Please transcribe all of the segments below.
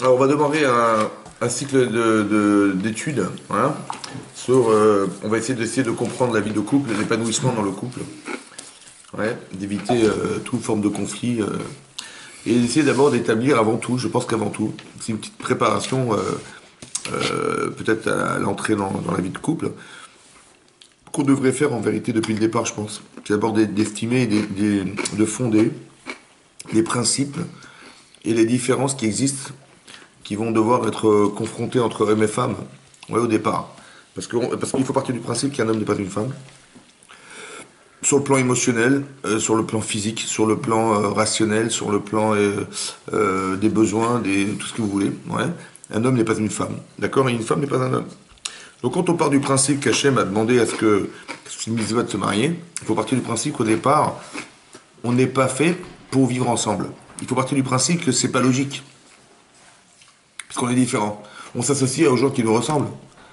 Alors, on va demander un cycle d'études, hein, sur, on va d'essayer de comprendre la vie de couple, l'épanouissement dans le couple, ouais, d'éviter toute forme de conflit, et d'essayer d'abord d'établir avant tout, je pense qu'avant tout, c'est une petite préparation, peut-être à l'entrée dans la vie de couple, qu'on devrait faire en vérité depuis le départ, je pense. C'est d'abord d'estimer, de fonder les principes et les différences qui existent qui vont devoir être confrontés entre hommes et femmes, ouais, au départ. Parce qu'il faut partir du principe qu'un homme n'est pas une femme. Sur le plan émotionnel, sur le plan physique, sur le plan rationnel, sur le plan des besoins, tout ce que vous voulez. Ouais. Un homme n'est pas une femme. D'accord. Et une femme n'est pas un homme. Donc quand on part du principe qu'Hachem a demandé à ce que c'est une mitzvah de se marier, il faut partir du principe qu'au départ, on n'est pas fait pour vivre ensemble. Il faut partir du principe que c'est pas logique. Parce qu'on est différents. On s'associe aux gens qui nous ressemblent.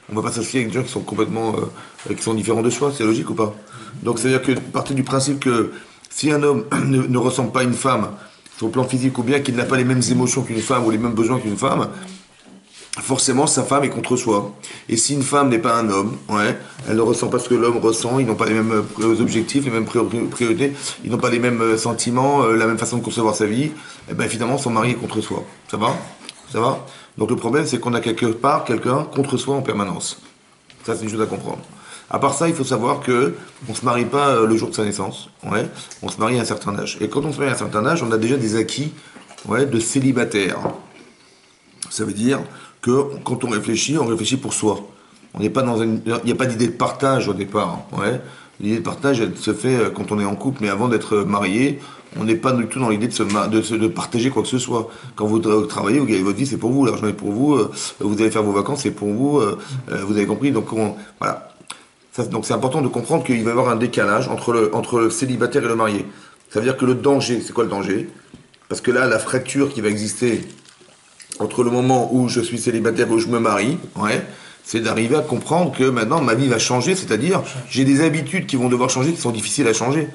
On ne va pas s'associer avec des gens qui sont complètement qui sont différents de soi, c'est logique ou pas? Donc c'est-à-dire que partir du principe que si un homme ne ressemble pas à une femme sur le plan physique ou bien qu'il n'a pas les mêmes émotions qu'une femme ou les mêmes besoins qu'une femme, forcément sa femme est contre soi. Et si une femme n'est pas un homme, ouais, elle ne ressent pas ce que l'homme ressent, ils n'ont pas les mêmes objectifs, les mêmes priorités, ils n'ont pas les mêmes sentiments, la même façon de concevoir sa vie, et bien finalement son mari est contre soi. Ça va? Ça va? Donc le problème, c'est qu'on a quelque part quelqu'un contre soi en permanence. Ça, c'est une chose à comprendre. À part ça, il faut savoir que on se marie pas le jour de sa naissance. Ouais. On se marie à un certain âge. Et quand on se marie à un certain âge, on a déjà des acquis, ouais, de célibataire. Ça veut dire que quand on réfléchit pour soi. On n'est pas dans il n'y a pas d'idée de partage au départ. Ouais. L'idée de partage, elle se fait quand on est en couple, mais avant d'être marié, on n'est pas du tout dans l'idée de partager quoi que ce soit. Quand vous travaillez, vous gagnez votre vie, c'est pour vous, l'argent est pour vous, vous allez faire vos vacances, c'est pour vous, vous avez compris. Donc voilà. Donc c'est important de comprendre qu'il va y avoir un décalage entre le célibataire et le marié. Ça veut dire que le danger, c'est quoi le danger? Parce que là, la fracture qui va exister entre le moment où je suis célibataire et où je me marie, ouais, c'est d'arriver à comprendre que maintenant ma vie va changer, c'est-à-dire j'ai des habitudes qui vont devoir changer, qui sont difficiles à changer.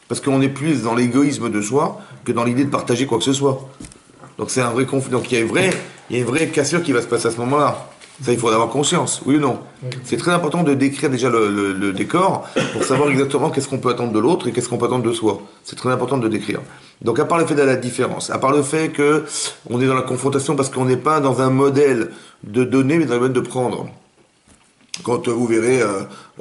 Parce qu'on est plus dans l'égoïsme de soi que dans l'idée de partager quoi que ce soit. Donc c'est un vrai conflit. Donc il y a une vraie cassure qui va se passer à ce moment-là. Ça, il faut en avoir conscience, oui ou non? C'est très important de décrire déjà le décor pour savoir exactement qu'est-ce qu'on peut attendre de l'autre et qu'est-ce qu'on peut attendre de soi. C'est très important de décrire. Donc à part le fait de la différence, à part le fait que on est dans la confrontation parce qu'on n'est pas dans un modèle de donner mais dans le modèle de prendre. Quand vous verrez,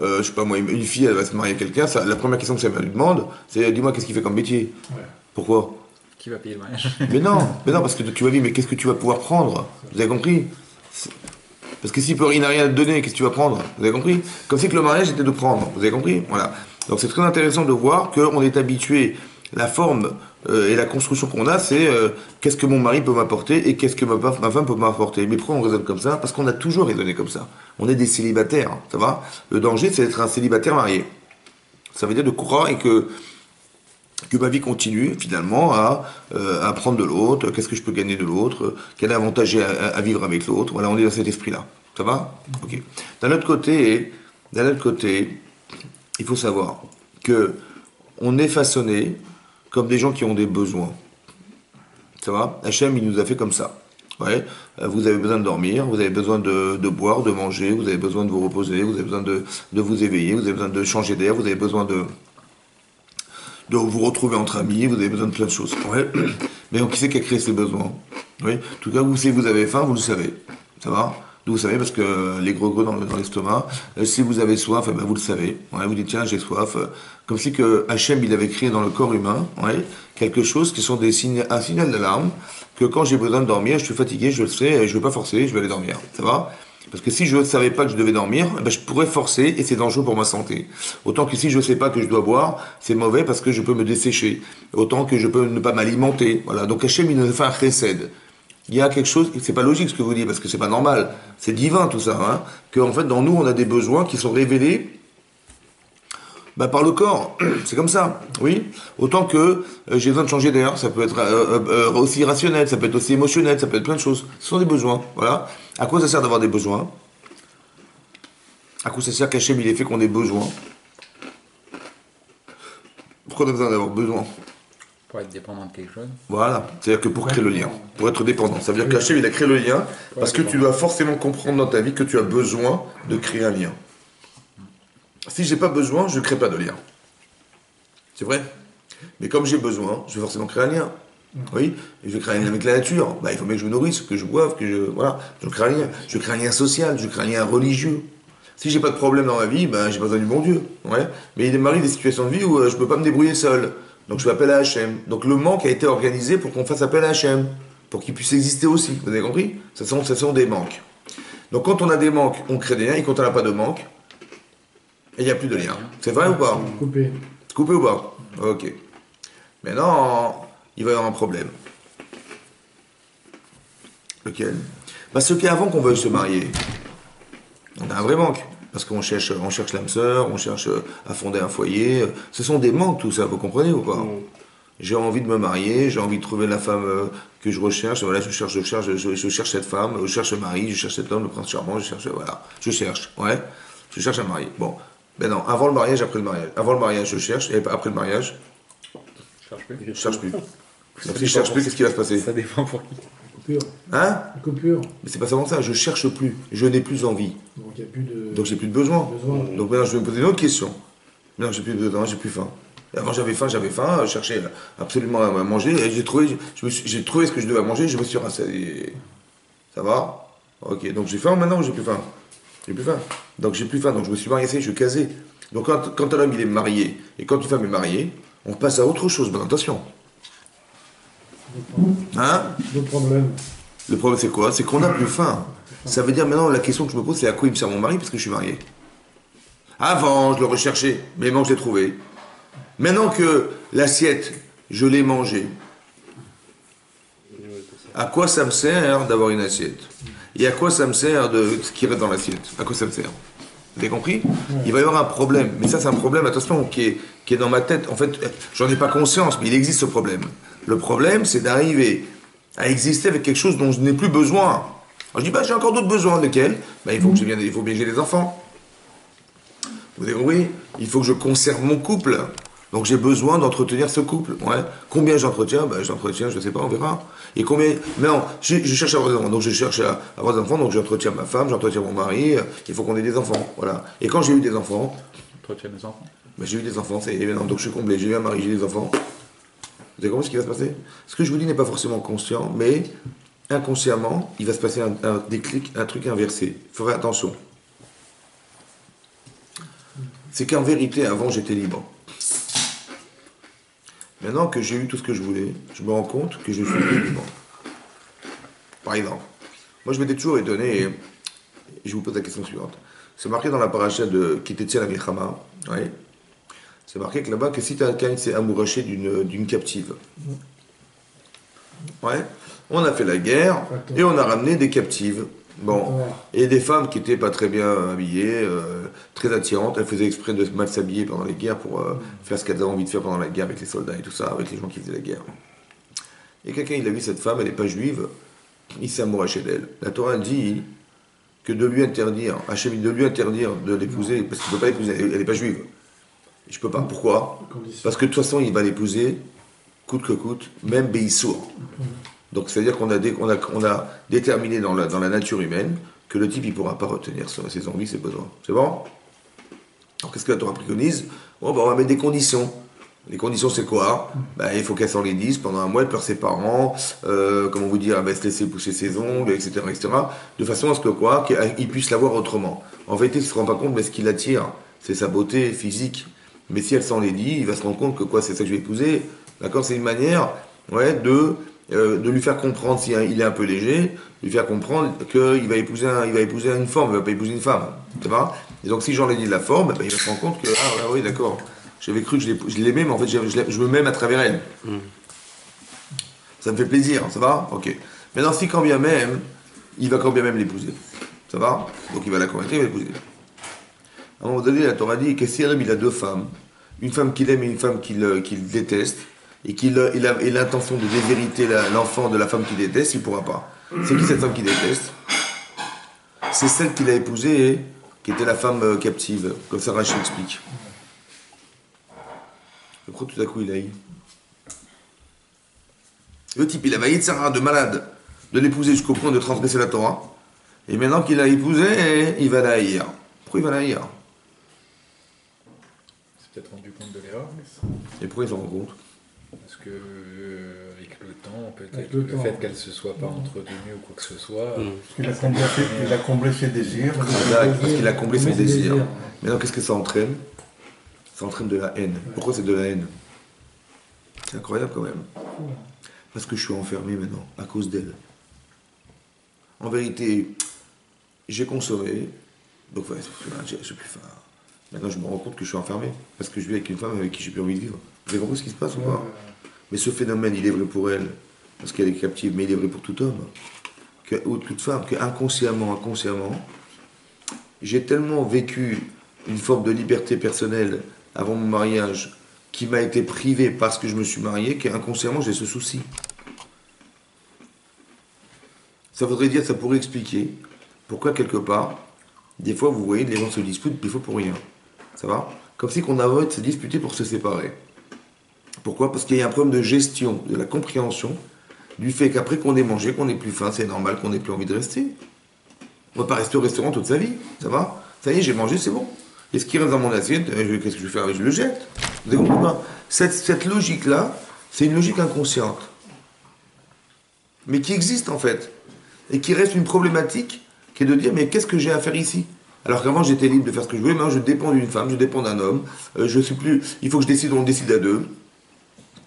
je sais pas moi, une fille, elle va se marier à quelqu'un, la première question que ça lui demande, c'est dis-moi qu'est-ce qu'il fait comme métier. Ouais. Pourquoi? Qui va payer le mariage? Mais non, parce que tu vas vivre, mais qu'est-ce que tu vas pouvoir prendre? Vous avez compris? Parce que il n'a rien à te donner, qu'est-ce que tu vas prendre? Vous avez compris? Comme si que le mariage était de prendre, vous avez compris? Voilà. Donc c'est très intéressant de voir qu'on est habitué, la forme et la construction qu'on a, c'est qu'est-ce que mon mari peut m'apporter et qu'est-ce que ma femme peut m'apporter. Mais pourquoi on raisonne comme ça? Parce qu'on a toujours raisonné comme ça. On est des célibataires, ça va? Le danger, c'est d'être un célibataire marié. Ça veut dire de croire et que ma vie continue finalement à prendre de l'autre, qu'est-ce que je peux gagner de l'autre, quel avantage j'ai à vivre avec l'autre. Voilà, on est dans cet esprit-là. Ça va? Ok. D'un autre côté, il faut savoir que on est façonné comme des gens qui ont des besoins. Ça va? Hachem, il nous a fait comme ça. Ouais. Vous avez besoin de dormir, vous avez besoin de boire, de manger, vous avez besoin de vous reposer, vous avez besoin de vous éveiller, vous avez besoin de changer d'air, vous avez besoin de vous retrouver entre amis, vous avez besoin de plein de choses. Ouais. Mais qui c'est qui a créé ces besoins? Oui. En tout cas, si vous avez faim, vous le savez. Ça va? Vous savez, parce que les gros dans l'estomac, si vous avez soif, eh ben vous le savez. Ouais, vous dites, tiens, j'ai soif. Comme si que Hachem, il avait créé dans le corps humain, ouais, quelque chose qui sont un signal d'alarme, que quand j'ai besoin de dormir, je suis fatigué, je le sais, je ne veux pas forcer, je vais aller dormir. Ça va? Parce que si je ne savais pas que je devais dormir, eh ben je pourrais forcer et c'est dangereux pour ma santé. Autant que si je ne sais pas que je dois boire, c'est mauvais parce que je peux me dessécher. Autant que je peux ne pas m'alimenter. Voilà. Donc Hachem, il nous a fait un chesed. Il y a quelque chose, c'est pas logique ce que vous dites, parce que c'est pas normal. C'est divin tout ça, hein. Que en fait, dans nous, on a des besoins qui sont révélés par le corps. C'est comme ça, oui. Autant que j'ai besoin de changer d'air, ça peut être aussi rationnel, ça peut être aussi émotionnel, ça peut être plein de choses. Ce sont des besoins, voilà. À quoi ça sert d'avoir des besoins? À quoi ça sert qu'Hachem il est fait qu'on ait besoin? Pourquoi on a besoin d'avoir besoin? Pour Pour être dépendant de quelque chose. Voilà, c'est-à-dire que pour créer le lien, pour être dépendant. Ça veut dire qu'Hachem, il a créé le lien parce que tu dois forcément comprendre dans ta vie que tu as besoin de créer un lien. Si j'ai pas besoin, je ne crée pas de lien. C'est vrai. Mais comme j'ai besoin, je vais forcément créer un lien. Oui, et je vais créer un lien avec la nature. Bah, il faut bien que je me nourrisse, que je boive, voilà. Je crée un lien. Je crée un lien social, je crée un lien religieux. Si j'ai pas de problème dans ma vie, ben j'ai pas besoin du bon Dieu. Ouais. Mais il m'arrive des situations de vie où je peux pas me débrouiller seul. Donc je fais appel à Hachem. Donc le manque a été organisé pour qu'on fasse appel à Hachem. Pour qu'il puisse exister aussi. Vous avez compris? Ce sont des manques. Donc quand on a des manques, on crée des liens. Et quand on n'a pas de manque, il n'y a plus de lien. C'est vrai ou pas? Coupé. Coupé ou pas? Ok. Maintenant, il va y avoir un problème. Lequel? Parce qu'avant qu'on veuille se marier, on a un vrai manque. Parce qu'on cherche l'âme sœur, on cherche à fonder un foyer. Ce sont des manques, tout ça, vous comprenez ou pas? J'ai envie de me marier, j'ai envie de trouver la femme que je recherche. Voilà, je cherche cette femme, je cherche ce mari, je cherche cet homme, le prince charmant, je cherche, ouais. Je cherche un mari. Bon, ben non, avant le mariage, après le mariage. Avant le mariage, je cherche, et après le mariage, je cherche plus. Donc si je cherche plus, qu'est-ce qui va se passer? Ça dépend pour qui. Coupure. Hein? Coupure. Mais c'est pas seulement ça, je cherche plus, je n'ai plus envie. Donc il n'y a plus de. Donc j'ai plus de besoin. Besoin. Donc maintenant je vais me poser une autre question. Maintenant j'ai plus de besoin, j'ai plus faim. Et avant j'avais faim, je cherchais absolument à manger, et j'ai trouvé ce que je devais manger, je me suis rassasié. Ça va? Ok, donc j'ai faim maintenant ou j'ai plus faim? J'ai plus faim. Donc j'ai plus faim, donc je me suis marié, je suis casé. Donc quand un homme il est marié, et quand une femme est mariée, on passe à autre chose, ben attention. Hein? Le problème. Le problème c'est quoi? C'est qu'on n'a plus faim. Ça veut dire maintenant la question que je me pose c'est à quoi il me sert mon mari parce que je suis marié. Avant je le recherchais, mais maintenant je l'ai trouvé. Maintenant que l'assiette, je l'ai mangée, à quoi ça me sert d'avoir une assiette? Et à quoi ça me sert de ce qui reste dans l'assiette? À quoi ça me sert? Vous avez compris? Il va y avoir un problème. Mais ça c'est un problème, attention, qui est dans ma tête. En fait, j'en ai pas conscience, mais il existe ce problème. Le problème c'est d'arriver à exister avec quelque chose dont je n'ai plus besoin. Alors je dis, bah j'ai encore d'autres besoins, lesquels? Bah il faut bien que j'ai des enfants. Vous avez compris? Il faut que je conserve mon couple. Donc j'ai besoin d'entretenir ce couple. Ouais. Combien j'entretiens? Ben, j'entretiens, je ne sais pas, on verra. Et combien? Mais non, je cherche à avoir des enfants. Donc je cherche à avoir des enfants, donc j'entretiens ma femme, j'entretiens mon mari. Il faut qu'on ait des enfants. Voilà. Et quand j'ai eu des enfants. Entretiens des enfants? Ben, j'ai eu des enfants, c'est évident. Donc je suis comblé. J'ai eu un mari, j'ai des enfants. Vous avez compris ce qui va se passer? Ce que je vous dis n'est pas forcément conscient, mais inconsciemment, il va se passer un déclic, un truc inversé. Il faut faire attention. C'est qu'en vérité, avant, j'étais libre. Maintenant que j'ai eu tout ce que je voulais, je me rends compte que je suis plus libre. Par exemple, moi je m'étais toujours étonné, et je vous pose la question suivante. C'est marqué dans la paracha de Kitetzel la Milchama, ouais. C'est marqué que là-bas que si quelqu'un s'est amouraché d'une captive. Ouais. On a fait la guerre et on a ramené des captives. Bon, et des femmes qui n'étaient pas très bien habillées, très attirantes, elles faisaient exprès de mal s'habiller pendant les guerres pour faire ce qu'elles avaient envie de faire pendant la guerre avec les soldats et tout ça, avec les gens qui faisaient la guerre. Et quelqu'un, il a vu cette femme, elle n'est pas juive, il s'est amouraché d'elle. La Torah dit que de lui interdire, Hachem, de lui interdire de l'épouser, parce qu'il ne peut pas l'épouser, elle n'est pas juive. Et je peux pas. Pourquoi? Parce que de toute façon, il va l'épouser, coûte que coûte, même Béissour. Donc c'est-à-dire qu'on a déterminé dans la nature humaine que le type il ne pourra pas retenir ses envies, ses besoins. C'est bon? Alors qu'est-ce que la Torah préconise? Bon, ben, on va mettre des conditions. Les conditions c'est quoi? Ben, il faut qu'elle s'enlaidisse pendant un mois, elle pleure ses parents, comment vous dire, elle va se laisser pousser ses ongles, etc., etc. De façon à ce que quoi? Qu'il puisse la voir autrement. En vérité, il ne se rend pas compte, mais ce qui l'attire, c'est sa beauté physique. Mais si elle s'enlaidit, il va se rendre compte que quoi? C'est ça que je vais épouser. D'accord? C'est une manière, ouais, de lui faire comprendre, s'il est un peu léger, lui faire comprendre qu'il va épouser une forme, il ne va pas épouser une femme. Ça va? Et donc si j'enlaidis de la forme, ben, il va se rendre compte que, ah oui, d'accord, j'avais cru que je l'aimais, mais en fait je me m'aime à travers elle. Ça me fait plaisir, ça va? Ok. Maintenant, si quand bien même, il va quand bien même l'épouser. Ça va? Donc il va la convaincre, il va l'épouser. À un moment donné, la Torah dit que si un homme il a deux femmes, une femme qu'il aime et une femme qu'il déteste, et qu'il a l'intention de déshériter l'enfant de la femme qu'il déteste, il ne pourra pas. C'est qui cette femme qu'il déteste? C'est celle qu'il a épousée, qui était la femme captive, comme ça Rachid explique. Pourquoi tout à coup il a eu? Le type, il a vaillé de Sarah, de malade, de l'épouser jusqu'au point de transgresser la Torah. Et maintenant qu'il l'a épousée, il va la haïr. Pourquoi il va la haïr? Il s'est peut-être rendu compte de l'erreur. Et pourquoi il s'en rend compte? Parce que, avec le temps, peut-être Avec le le temps. fait qu'elle ne se soit pas entretenue ou quoi que ce soit. Parce qu'il a comblé ses désirs. Parce qu'il a comblé ses Comblé ses désirs. désirs. Maintenant, qu'est-ce que ça entraîne? Ça entraîne de la haine. Pourquoi c'est de la haine? C'est incroyable quand même. Parce que je suis enfermé maintenant, à cause d'elle. En vérité, j'ai consommé, donc ouais, j'ai plus faim. Maintenant, je me rends compte que je suis enfermé, parce que je vis avec une femme avec qui j'ai plus envie de vivre. Vous avez compris ce qui se passe ou pas? Mais ce phénomène, il est vrai pour elle, parce qu'elle est captive, mais il est vrai pour tout homme, ou toute femme, que inconsciemment, j'ai tellement vécu une forme de liberté personnelle avant mon mariage, qui m'a été privée parce que je me suis marié, qu'inconsciemment, j'ai ce souci. Ça voudrait dire, ça pourrait expliquer pourquoi, quelque part, des fois, vous voyez, les gens se disputent, des fois pour rien. Ça va? Comme si qu'on avait se disputer pour se séparer. Pourquoi? Parce qu'il y a un problème de gestion, de la compréhension, du fait qu'après qu'on ait mangé, qu'on n'ait plus faim, c'est normal qu'on n'ait plus envie de rester. On ne va pas rester au restaurant toute sa vie, ça va? Ça y est, j'ai mangé, c'est bon. Et ce qui reste dans mon assiette, qu'est-ce que je vais faire? Je le jette. Vous avez compris pas? Cette logique-là, c'est une logique inconsciente. Mais qui existe en fait. Et qui reste une problématique, qui est de dire, mais qu'est-ce que j'ai à faire ici? Alors qu'avant, j'étais libre de faire ce que je voulais, maintenant je dépends d'une femme, je dépends d'un homme, je suis plus... Il faut que je décide, on le décide à deux,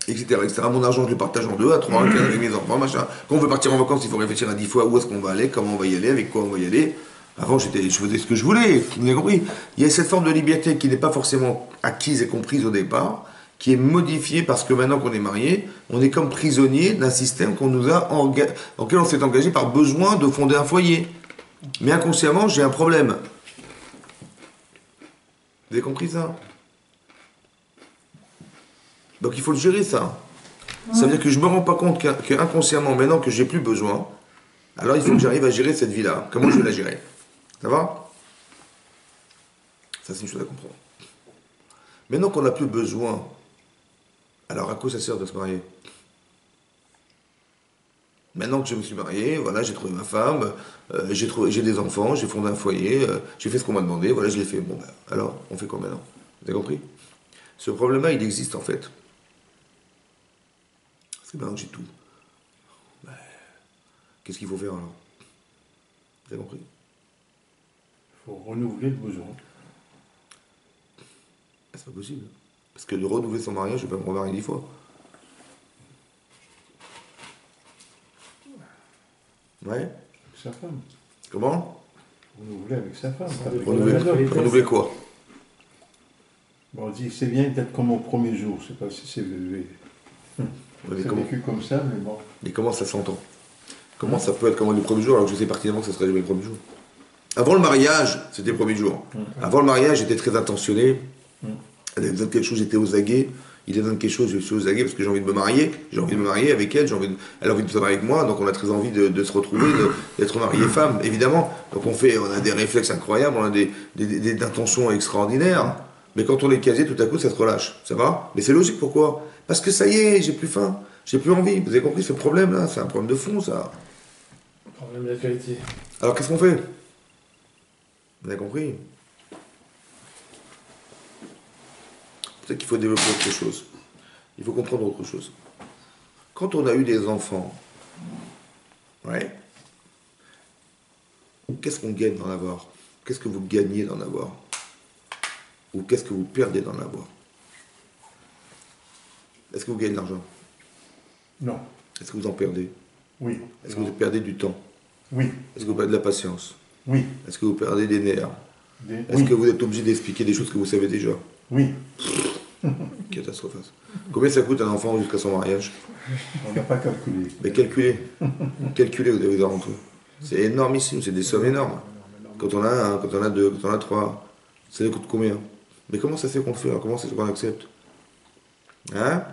etc., etc. Mon argent, je le partage en deux, à trois, à quatre, avec mes enfants, machin. Quand on veut partir en vacances, il faut réfléchir à 10 fois où est-ce qu'on va aller, comment on va y aller, avec quoi on va y aller. Avant, je faisais ce que je voulais, vous avez compris? Il y a cette forme de liberté qui n'est pas forcément acquise et comprise au départ, qui est modifiée parce que maintenant qu'on est marié, on est comme prisonnier d'un système auquel on s'est engagé par besoin de fonder un foyer. Mais inconsciemment, j'ai un problème. Vous avez compris ça? Donc il faut le gérer, ça. Ça veut dire que je ne me rends pas compte qu'inconsciemment, maintenant que j'ai plus besoin, alors il faut que j'arrive à gérer cette vie-là. Comment je vais la gérer? Ça va? Ça, c'est une chose à comprendre. Maintenant qu'on n'a plus besoin, alors à quoi ça sert de se marier? Maintenant que je me suis marié, voilà, j'ai trouvé ma femme, j'ai des enfants, j'ai fondé un foyer, j'ai fait ce qu'on m'a demandé, voilà, je l'ai fait. Bon, ben, alors, on fait quoi maintenant? Vous avez compris? Ce problème-là, il existe en fait. Parce que maintenant que j'ai tout, ben, qu'est-ce qu'il faut faire alors? Vous avez compris? Il faut renouveler le besoin. C'est pas possible. Parce que de renouveler son mariage, je vais pas me remarier 10 fois. Ouais. Sa femme. Comment? Renouveler avec sa femme. Renouveler quoi? Bon, on dit c'est bien d'être comme au premier jour. Je sais pas si c'est vécu comme ça, mais bon. Mais comment ça s'entend? Comment ça peut être comme le premier jour alors que je sais pertinemment que ce serait jamais le premier jour? Avant le mariage, c'était le premier jour. Avant le mariage, j'étais très attentionné. Elle avait besoin de quelque chose, j'étais aux aguets. Il a besoin de quelque chose, je suis aux aguets parce que j'ai envie de me marier. J'ai envie de me marier avec elle, elle a envie de se marier avec moi, donc on a très envie de se retrouver, d'être marié femme, évidemment. Donc on a des réflexes incroyables, on a des intentions extraordinaires. Mais quand on est casé, tout à coup, ça se relâche. Ça va? Mais c'est logique, pourquoi? Parce que ça y est, j'ai plus faim, j'ai plus envie. Vous avez compris ce problème-là? C'est un problème de fond, ça. Problème d'actualité. Alors qu'est-ce qu'on fait? Vous avez compris? Peut-être qu'il faut développer autre chose. Il faut comprendre autre chose. Quand on a eu des enfants, ouais, qu'est-ce qu'on gagne d'en avoir? Qu'est-ce que vous gagnez d'en avoir? Ou qu'est-ce que vous perdez d'en avoir? Est-ce que vous gagnez de l'argent? Non. Est-ce que vous en perdez? Oui. Est-ce que vous perdez du temps? Oui. Est-ce que vous perdez de la patience? Oui. Est-ce que vous perdez des nerfs? Est-ce Oui. que vous êtes obligé d'expliquer des choses que vous savez déjà? Oui. Catastrophe. Combien ça coûte un enfant jusqu'à son mariage? On n'a pas calculé. Mais calculez. Calculez, vous avez des rentrées. C'est énormissime, c'est des sommes énormes. Quand on a un, quand on a deux, quand on a trois, ça coûte combien? Mais comment ça se fait qu'on le fait? Alors comment ça se fait qu'on accepte? Hein?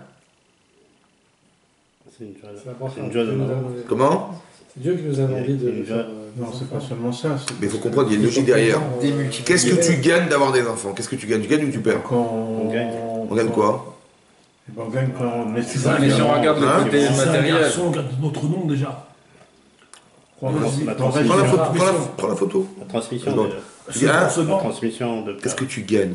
C'est une C'est une joie de mort. Comment? C'est Dieu qui nous a envie de. Non, c'est pas seulement ça. Mais il faut comprendre, il y a une logique derrière. Qu'est-ce que tu gagnes d'avoir des enfants? Qu'est-ce que tu gagnes? Tu gagnes ou tu perds? On gagne. On gagne quoi? On gagne quand on met C'est ça, mais si on regarde Hein le côté C'est un matériel, garçon, on regarde notre nom déjà. Prends Vas-y, la Prends la photo. transmission. Prends la photo. La transmission, Bon. C'est Ah, pour ce la banc. transmission de. Qu'est-ce que tu gagnes?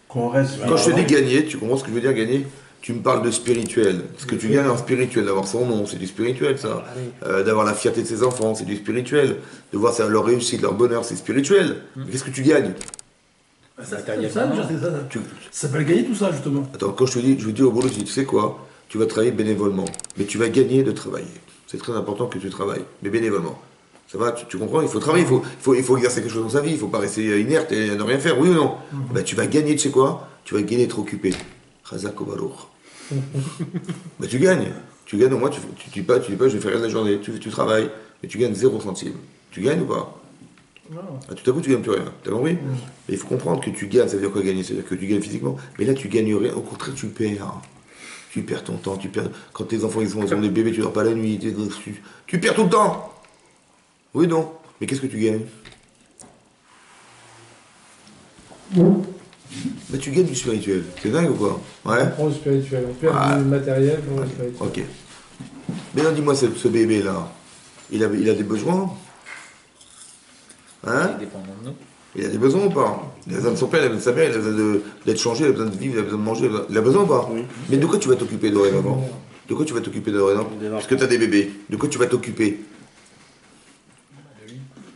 Qu'on reste. Quand je te dis gagner, tu comprends ce que je veux dire gagner? Tu me parles de spirituel. Ce que tu gagnes en spirituel, d'avoir son nom, c'est du spirituel ça. D'avoir la fierté de ses enfants, c'est du spirituel. De voir ça, leur réussite, leur bonheur, c'est spirituel. Mais qu'est-ce que tu gagnes? Ça, matériellement. déjà, c'est ça. Tu- Ça s'appelle gagner tout ça, justement. Attends, quand je te dis, je veux dire au boulot, je dis, tu sais quoi? Tu vas travailler bénévolement. Mais tu vas gagner de travailler. C'est très important que tu travailles, mais bénévolement. Ça va, tu comprends? Il faut travailler, il faut exercer quelque chose dans sa vie, il ne faut pas rester inerte et ne rien faire, oui ou non? Bah, tu vas gagner, tu sais quoi? Tu vas gagner d'être occupé. Razak Obalour. Bah, tu gagnes. Tu gagnes au moins, tu dis pas, je vais faire rien de la journée. Tu travailles, mais tu gagnes 0 centime. Tu gagnes ou pas? Ah, tout à coup, tu gagnes plus rien. T'as compris? Mais il faut comprendre que tu gagnes, ça veut dire quoi gagner? C'est-à-dire que tu gagnes physiquement. Mais là, tu gagnes rien. Au contraire, tu perds. Tu perds ton temps. Tu perds... Quand tes enfants ils ont des bébés, tu dors pas la nuit. Tu perds tout le temps. Oui, non. Mais qu'est-ce que tu gagnes? Bah, tu gagnes du spirituel. C'est dingue ou quoi? Ouais. On prend le spirituel, on perd Ah. du matériel pour le spirituel. Ok. Mais non, dis-moi, ce bébé-là, il a des besoins? Hein? c'est dépendant de nous. Il a des besoins ou pas? Il a besoin de son père, il a besoin de sa mère, il a besoin d'être changé, il a besoin de vivre, il a besoin de manger. Il a besoin ou pas? Oui. Mais de quoi tu vas t'occuper dorénavant? De quoi tu vas t'occuper dorénavant? Des enfants. Parce que tu as des bébés. De quoi tu vas t'occuper?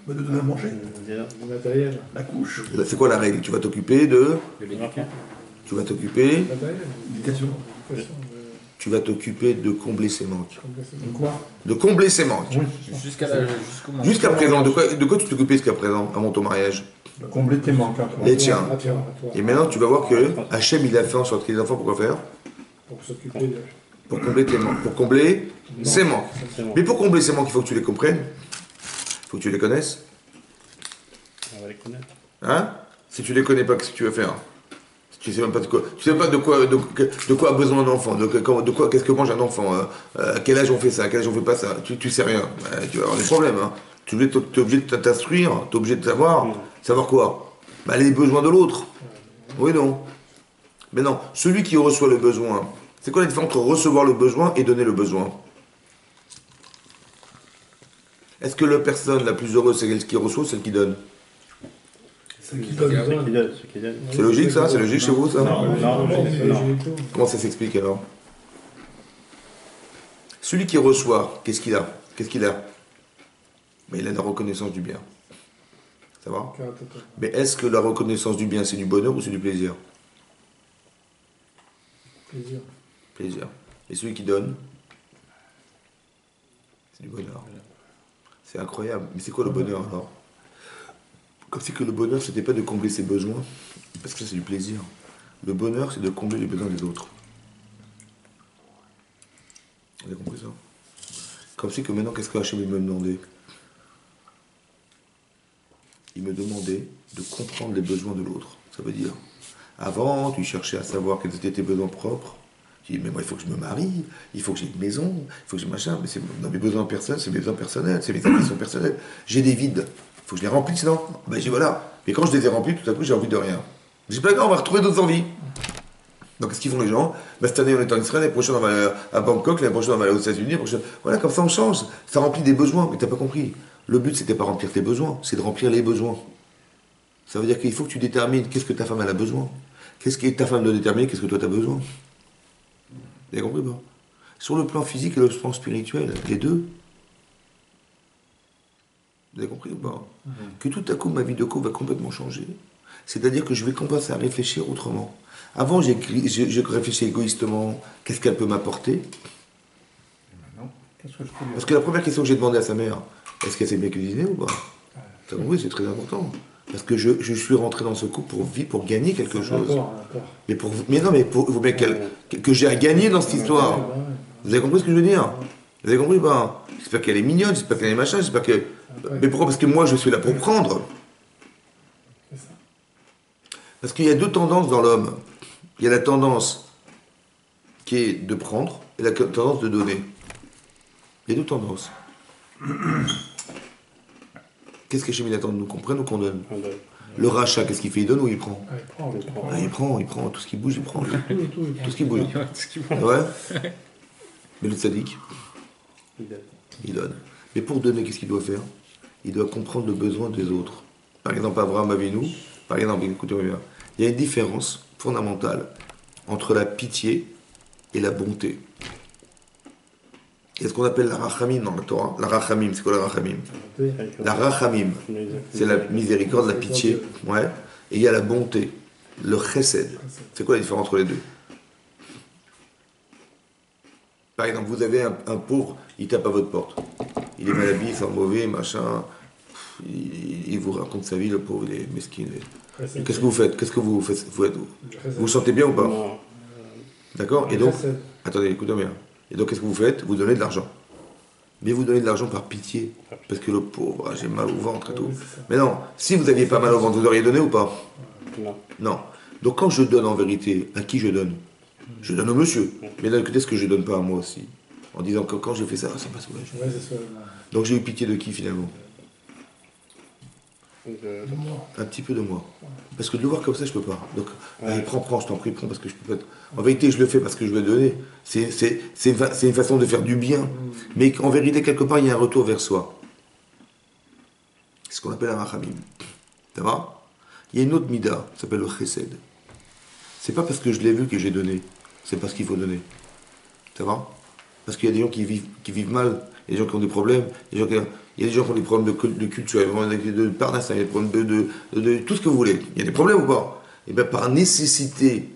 Bah, de donner à manger. Le matériel. La couche. C'est quoi la règle? Tu vas t'occuper de... De l'éduquer. Tu vas t'occuper... Le matériel. L'éducation. L'éducation, Tu vas t'occuper de combler ses manques. de quoi? De combler ses manques. Jusqu'au moment. Jusqu'à présent, de quoi tu t'occupais jusqu'à présent, avant ton mariage? Combler tes manques. Hein, toi. Les tiens. À toi, à toi. Et maintenant, tu vas voir que Hachem, il a fait en sorte que les enfants, pourquoi faire? Pour s'occuper de. Pour combler tes manques. Pour combler ses manques. C'est bon. Mais pour combler ces manques, il faut que tu les comprennes. Il faut que tu les connaisses. On va les connaître. Hein? Si tu les connais pas, qu'est-ce que tu vas faire? Si tu sais même pas de quoi, tu sais même pas de quoi a besoin un enfant, qu'est-ce que mange un enfant, à quel âge on fait ça, à quel âge on fait pas ça, tu sais rien. Tu vas avoir des problèmes, hein. Tu es obligé de t'instruire, tu es obligé de savoir quoi? Bah, les besoins de l'autre. Oui, non. Mais non, celui qui reçoit le besoin, c'est quoi la différence entre recevoir le besoin et donner le besoin? Est-ce que la personne la plus heureuse, c'est celle qui reçoit ou celle qui donne? C'est qui donne. Ceux qui donnent, ceux qui donnent. C'est logique ça? C'est logique chez vous ça? Non, non, non. Comment ça s'explique alors? Celui qui reçoit, qu'est-ce qu'il a? Qu'est-ce qu'il a? Mais il a la reconnaissance du bien. Ça va? Mais est-ce que la reconnaissance du bien, c'est du bonheur ou c'est du plaisir? Plaisir. Plaisir. Et celui qui donne, c'est du bonheur. C'est incroyable. Mais c'est quoi le bonheur alors? Comme si que le bonheur, c'était pas de combler ses besoins, parce que ça c'est du plaisir. Le bonheur, c'est de combler les besoins des autres. Vous avez compris ça? Comme si que maintenant, qu'est-ce que Hachem me demandait? Il me demandait de comprendre les besoins de l'autre. Ça veut dire, avant, tu cherchais à savoir quels étaient tes besoins propres. Tu dis, mais moi, il faut que je me marie, il faut que j'ai une maison, il faut que j'ai machin. Mais c'est dans mes besoins personnels, c'est mes besoins personnels, c'est mes ambitions personnelles. J'ai des vides. Il faut que je les remplisse, non? Ben, j'ai voilà. Mais quand je les ai remplis, tout à coup, j'ai envie de rien. J'ai pas grave, on va retrouver d'autres envies. Donc, qu'est-ce qu'ils font les gens? Ben, cette année, on est en Israël, l'année prochaine, on va aller à Bangkok, l'année prochaine, on va aller aux États-Unis. Voilà, comme ça, on change. Ça remplit des besoins. Mais t'as pas compris. Le but, c'était pas remplir tes besoins, c'est de remplir les besoins. Ça veut dire qu'il faut que tu détermines qu'est-ce que ta femme elle a besoin. Qu'est-ce que ta femme doit déterminer, qu'est-ce que toi tu as besoin. Vous avez compris pas? Sur le plan physique et le plan spirituel, les deux. Vous avez compris ou pas? Que tout à coup, ma vie de couple va complètement changer. C'est-à-dire que je vais commencer à réfléchir autrement. Avant, j'ai réfléchi égoïstement, qu'est-ce qu'elle peut m'apporter? Qu'est-ce que je peux dire? Parce que la première question que j'ai demandé à sa mère, est-ce qu'elle sait bien cuisiner ou pas? T'as compris, c'est très important. Parce que je suis rentré dans ce couple pour vivre, pour gagner quelque chose. Mais non, mais il faut bien que j'ai à gagner dans cette histoire. Vous avez compris ce que je veux dire? Vous avez compris ou pas? J'espère qu'elle est mignonne, j'espère qu'elle est machin, j'espère que... Mais pourquoi? Parce que moi, je suis là pour prendre. Parce qu'il y a deux tendances dans l'homme. Il y a la tendance qui est de prendre et la tendance de donner. Il y a deux tendances. Qu'est-ce que Hachem attend de nous, qu'on prenne ou qu'on donne? Le rachat, qu'est-ce qu'il fait? Il donne ou il prend? Ah, il prend, il prend. Il prend tout ce qui bouge, il prend. Tout, il prend. Tout ce qui bouge. Ce qui va. Ouais. Mais le tzaddik, Il donne. il donne. Mais pour donner, qu'est-ce qu'il doit faire? Il doit comprendre le besoin des autres. Par exemple, Abraham Avinu, par exemple, écoutez-moi bien, il y a une différence fondamentale entre la pitié et la bonté. Il y a ce qu'on appelle la rachamim dans la Torah. La rachamim, c'est quoi la rachamim? La rachamim, c'est la miséricorde, la pitié. Ouais. Et il y a la bonté, le chesed. C'est quoi la différence entre les deux? Par exemple, vous avez un pauvre, il tape à votre porte. Il est mal habillé, il sent mauvais, machin. Il vous raconte sa vie, le pauvre, il est mesquin. Qu'est-ce que vous faites? Qu'est-ce que vous faites? Vous vous sentez bien ou pas? Non. D'accord? Et donc, attendez, écoutez bien. Et donc, qu'est-ce que vous faites? Vous donnez de l'argent. Mais vous donnez de l'argent par pitié. Parce que le pauvre, j'ai mal au ventre et tout. Mais non, si vous n'aviez pas mal au ventre, vous auriez donné ou pas? Non. Non. Donc, quand je donne en vérité, à qui je donne? Je donne au monsieur. Mais d'un côté, est-ce que je ne donne pas à moi aussi? En disant que quand j'ai fait ça, ça m'a soulagé. Ouais, c'est ça. Donc, j'ai eu pitié de qui finalement? De- Un petit peu de moi. Parce que de le voir comme ça, je peux pas. Donc, allez, prends, je t'en prie, prends, parce que je peux pas. En vérité, je le fais parce que je veux donner. C'est une façon de faire du bien. Mais en vérité, quelque part, il y a un retour vers soi. C'est ce qu'on appelle un rachamim. Ça va? Il y a une autre mida, ça s'appelle le chesed. C'est pas parce que je l'ai vu que j'ai donné. C'est parce qu'il faut donner. Ça va? Parce qu'il y a des gens qui vivent mal, il y a des gens qui ont des problèmes, il y a des gens qui ont des problèmes de culture, de parnasse, il y a des problèmes de tout ce que vous voulez. Il y a des problèmes ou pas? Et bien par nécessité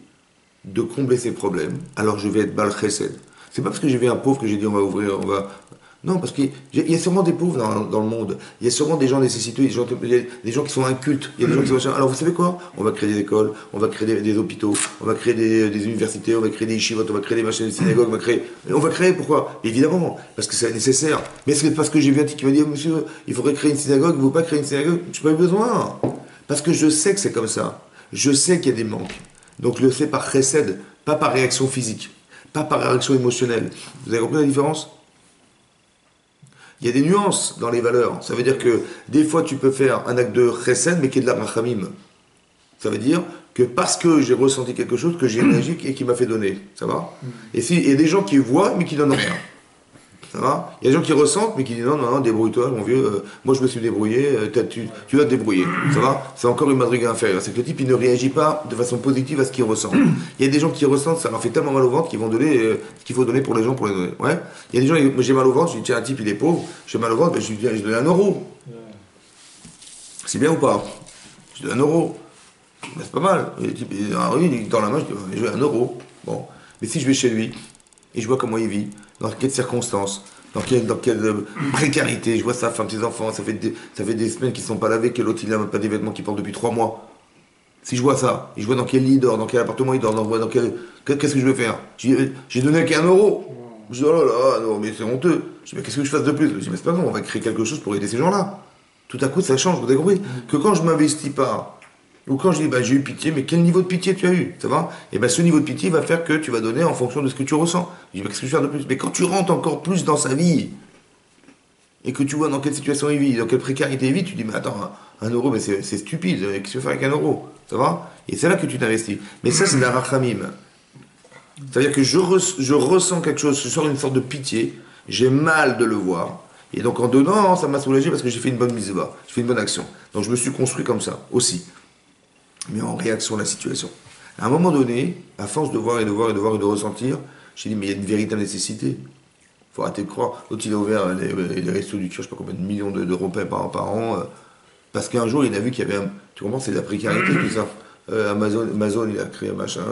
de combler ces problèmes, alors je vais être bal chesed. C'est pas parce que j'ai vu un pauvre que j'ai dit on va ouvrir, on va... Non, parce qu'il y a sûrement des pauvres dans le monde. Il y a sûrement des gens nécessiteux, il y a des gens qui sont incultes, il y a des gens qui sont... Alors vous savez quoi? On va créer des écoles, on va créer des hôpitaux, on va créer des universités, on va créer des yeshivot, on va créer des machines de synagogue, on va créer pourquoi? Évidemment, parce que c'est nécessaire. Mais c'est parce que j'ai vu un type qui m'a dit, monsieur, il faudrait créer une synagogue, vous ne voulez pas créer une synagogue? Je n'ai pas eu besoin. Parce que je sais que c'est comme ça. Je sais qu'il y a des manques. Donc je le fais par chesed, pas par réaction physique, pas par réaction émotionnelle. Vous avez compris la différence? Il y a des nuances dans les valeurs. Ça veut dire que des fois tu peux faire un acte de chesed mais qui est de la rachamim. Ça veut dire que parce que j'ai ressenti quelque chose, que j'ai réagi et qui m'a fait donner. Ça va? Et il y a des gens qui voient mais qui donnent rien. Ça va? Il y a des gens qui ressentent mais qui disent non, débrouille-toi mon vieux, moi je me suis débrouillé, tu vas te débrouiller. Ça va? C'est encore une madrigue inférieure. C'est que le type il ne réagit pas de façon positive à ce qu'il ressent. Il y a des gens qui ressentent, ça leur fait tellement mal au ventre qu'ils vont donner ce qu'il faut donner pour les gens pour les donner. Ouais? Il y a des gens, j'ai mal au ventre, je dis tiens un type il est pauvre, j'ai mal au ventre, ben, je lui dis je donne 1 euro. C'est bien ou pas? Je donne 1 euro. Ben, c'est pas mal. Et le type il dit, ah, oui, il tend la main, je dis je vais 1 euro. Bon. Mais si je vais chez lui et je vois comment il vit, dans quelles circonstances, dans quelle précarité, je vois sa femme, ses enfants, ça fait des semaines qu'ils ne sont pas lavés, que l'autre il n'a même pas des vêtements qu'il porte depuis 3 mois. Si je vois ça, et je vois dans quel lit il dort, dans quel appartement il dort, qu'est-ce que je vais faire? J'ai donné qu'un euro. Je dis oh là là, non mais c'est honteux. Je dis mais qu'est-ce que je fasse de plus? Je dis mais c'est pas grave, on va créer quelque chose pour aider ces gens-là. Tout à coup ça change, vous avez compris? Que quand je m'investis pas, ou quand je dis j'ai eu pitié, mais quel niveau de pitié tu as eu? Ça va? Et bien ce niveau de pitié va faire que tu vas donner en fonction de ce que tu ressens. Je dis, qu'est-ce que je vais faire de plus? Mais quand tu rentres encore plus dans sa vie, et que tu vois dans quelle situation il vit, dans quelle précarité il vit, tu dis, mais attends, 1 euro, mais c'est stupide, qu'est-ce que tu veux faire avec 1 euro? Ça va? Et c'est là que tu t'investis. Mais ça, c'est de la rachamim. C'est-à-dire que je ressens quelque chose, je sors une sorte de pitié, j'ai mal de le voir, et donc en donnant, ça m'a soulagé parce que j'ai fait une bonne mitzvah, j'ai fait une bonne action. Donc je me suis construit comme ça, aussi. Mais en réaction à la situation. À un moment donné, à force de voir et de voir et de voir et de ressentir, j'ai dit, mais il y a une véritable nécessité. Il faut arrêter de croire. L'autre, il a ouvert les restos du cœur, je ne sais pas combien de millions de repas par an, parce qu'un jour, il a vu qu'il y avait tu comprends, c'est de la précarité, tout ça. Amazon, il a créé un machin,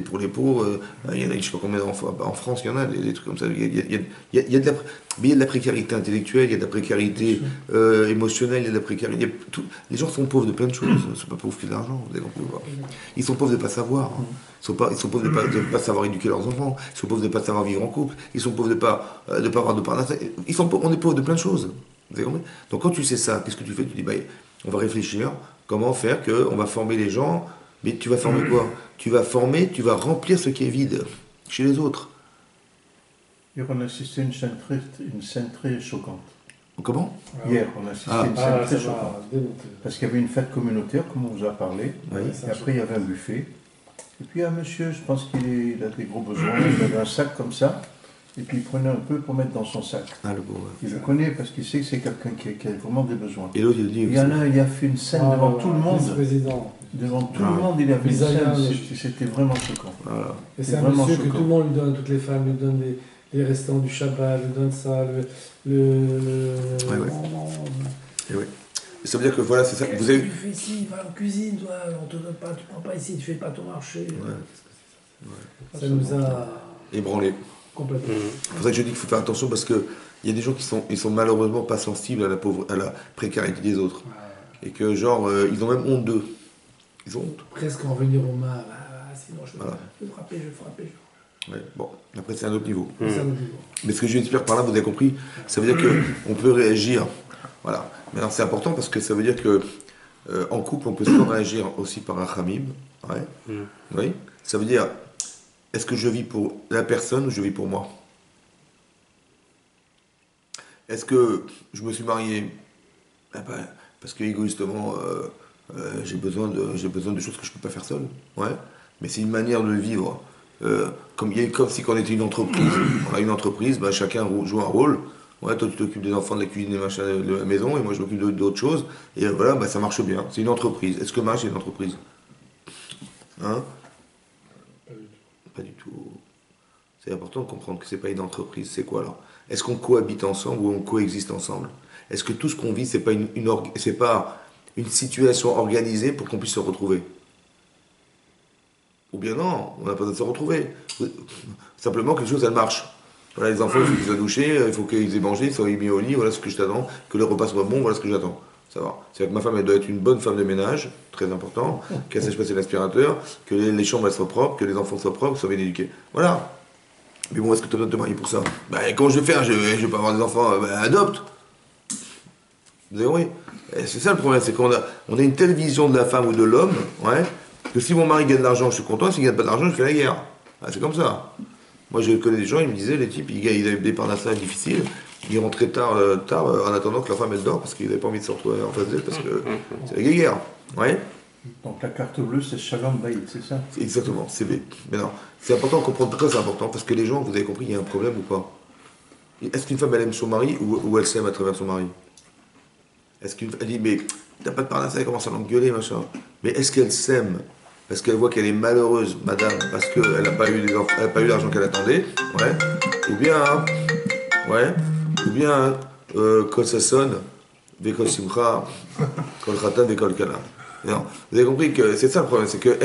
pour les pauvres, il y en a, je ne sais pas combien en France, il y en a des trucs comme ça. Il y a de la précarité intellectuelle, il y a de la précarité émotionnelle, il y a de la précarité. Les gens sont pauvres de plein de choses, ils ne sont pas pauvres que de l'argent, vous avez compris ou pas? Ils sont pauvres de ne pas savoir. Hein. Ils sont pauvres de ne pas savoir éduquer leurs enfants, ils sont pauvres de ne pas savoir vivre en couple, ils sont pauvres de ne pas avoir de parnasse. On est pauvres de plein de choses. Vous avez compris? Donc quand tu sais ça, qu'est-ce que tu fais? Tu dis, bah, on va réfléchir, comment faire qu'on va former les gens. Mais tu vas former quoi? Tu vas remplir ce qui est vide chez les autres. Hier, on a assisté à une scène très choquante. Comment? Hier, on a assisté Ah. à une scène Ah, ça très m'a choquante. démonté. Parce qu'il y avait une fête communautaire, comme on vous a parlé. Oui. Et après, il y avait un buffet. Et puis, un monsieur, je pense qu'il a des gros besoins. Il avait un sac comme ça. Et puis, il prenait un peu pour mettre dans son sac. Ah, le beau. Il le connaît parce qu'il sait que c'est quelqu'un qui a vraiment des besoins. Et l'autre, il dit. Il y en a, il a fait une scène devant tout le monde. Vice-président. Devant tout Ah. le monde, il a fait une Bisaïa, scène. mais- C'était vraiment choquant. Voilà. Et C'est c'est un vraiment monsieur que choquant. tout le monde lui donne, toutes les femmes lui donnent les restants du Shabbat, lui donnent ça, Ouais, ouais. Et oui. Et ça veut dire que voilà, c'est ça. Vous avez. Tu fais ici, va en cuisine, toi, on te donne pas, tu prends pas ici, tu fais pas ton marché. Ouais. Ça nous a Ébranlé. complètement. C'est pour ça que je dis qu'il faut faire attention parce qu'il y a des gens qui sont malheureusement pas sensibles à la précarité des autres. Et que genre, ils ont même honte d'eux. Ils ont honte. Presque en venir aux mains. Sinon, je Voilà. vais frapper, je vais frapper. Ouais. Bon, après c'est un autre niveau. C'est un autre niveau. Mais ce que je veux dire par là, vous avez compris, ça veut dire qu'on peut réagir. Voilà. Maintenant c'est important parce que ça veut dire que en couple, on peut soit réagir aussi par un khamim. Ouais. Oui. Ça veut dire, est-ce que je vis pour la personne ou je vis pour moi? Est-ce que je me suis marié parce que égoïstement, j'ai besoin de choses que je ne peux pas faire seul? Ouais. Mais c'est une manière de vivre. Comme si on était une entreprise. On a une entreprise, bah, chacun joue un rôle. Ouais, toi tu t'occupes des enfants, de la cuisine, des machins, de la maison, et moi je m'occupe d'autres choses. Et voilà, bah, ça marche bien. C'est une entreprise. Est-ce que Marche est une entreprise? Hein? Pas du tout. C'est important de comprendre que c'est pas une entreprise. C'est quoi alors? Est-ce qu'on cohabite ensemble ou on coexiste ensemble? Est-ce que tout ce qu'on vit, c'est pas c'est pas une situation organisée pour qu'on puisse se retrouver? Ou bien non, on n'a pas besoin de se retrouver. Simplement, quelque chose, elle marche. Voilà, les enfants, il faut qu'ils soient douchés, il faut qu'ils aient mangé, ils soient mis au lit, voilà ce que je t'attends. Que le repas soit bon, voilà ce que j'attends. Ça va. C'est-à-dire que ma femme, elle doit être une bonne femme de ménage, très important, qu'elle sache passer l'aspirateur, que les chambres, elles soient propres, que les enfants soient propres, soient bien éduqués. Voilà. Mais bon, est-ce que tu as besoin de te marier pour ça? Bah, comment je vais faire? Je vais pas avoir des enfants, bah, adopte. Vous avez compris? C'est ça le problème, c'est qu'on a une telle vision de la femme ou de l'homme, ouais, que si mon mari gagne de l'argent, je suis content, s'il ne gagne pas d'argent, je fais la guerre. Ah, c'est comme ça. Moi, je connais des gens, ils me disaient, les types, ils avaient des parnasses difficiles, ils rentraient tard, en attendant que la femme, elle dort, parce qu'ils n'avaient pas envie de se retrouver en face d'elle, parce que c'est la guerre. Ouais. Donc la carte bleue, c'est Shalom Bayit, c'est ça? Exactement, c'est B. Mais non, c'est important de comprendre pourquoi c'est important, parce que les gens, vous avez compris, il y a un problème ou pas? Est-ce qu'une femme, elle aime son mari, ou elle s'aime à travers son mari? Est-ce qu'elle dit, mais t'as pas de parnasses, elle commence à l'engueuler, machin. Mais est-ce qu'elle s'aime parce qu'elle voit qu'elle est malheureuse, madame, parce qu'elle n'a pas eu l'argent qu'elle attendait, ouais, ou bien, quand ça sonne, Vekol Simcha, Kol Khatan, Vekol Kana. Non, vous avez compris que c'est ça le problème, c'est que,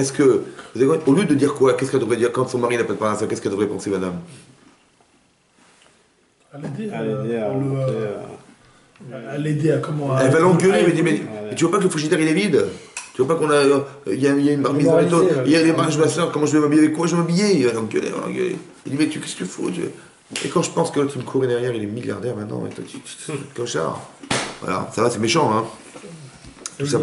au lieu de dire quoi, qu'est-ce qu'elle devrait dire quand son mari n'a pas de parnasses, qu'est-ce qu'elle devrait penser, madame? À l'aider À l'aider à remonter, à l'aider à comment. Elle va l'engueuler, mais dit, mais tu vois pas que le frigidaire il est vide? Tu vois pas qu'on a. Il y a une mise à méthode, il y a des marches de ma soeur, comment je vais m'habiller avec quoi? Je vais m'habiller. Il va l'engueuler, il dit, mais qu'est-ce que tu fous? Et quand je pense que l'autre, il me courait derrière, il est milliardaire maintenant, et toi, tu clochard. Voilà, ça va, c'est méchant, hein. Tout ça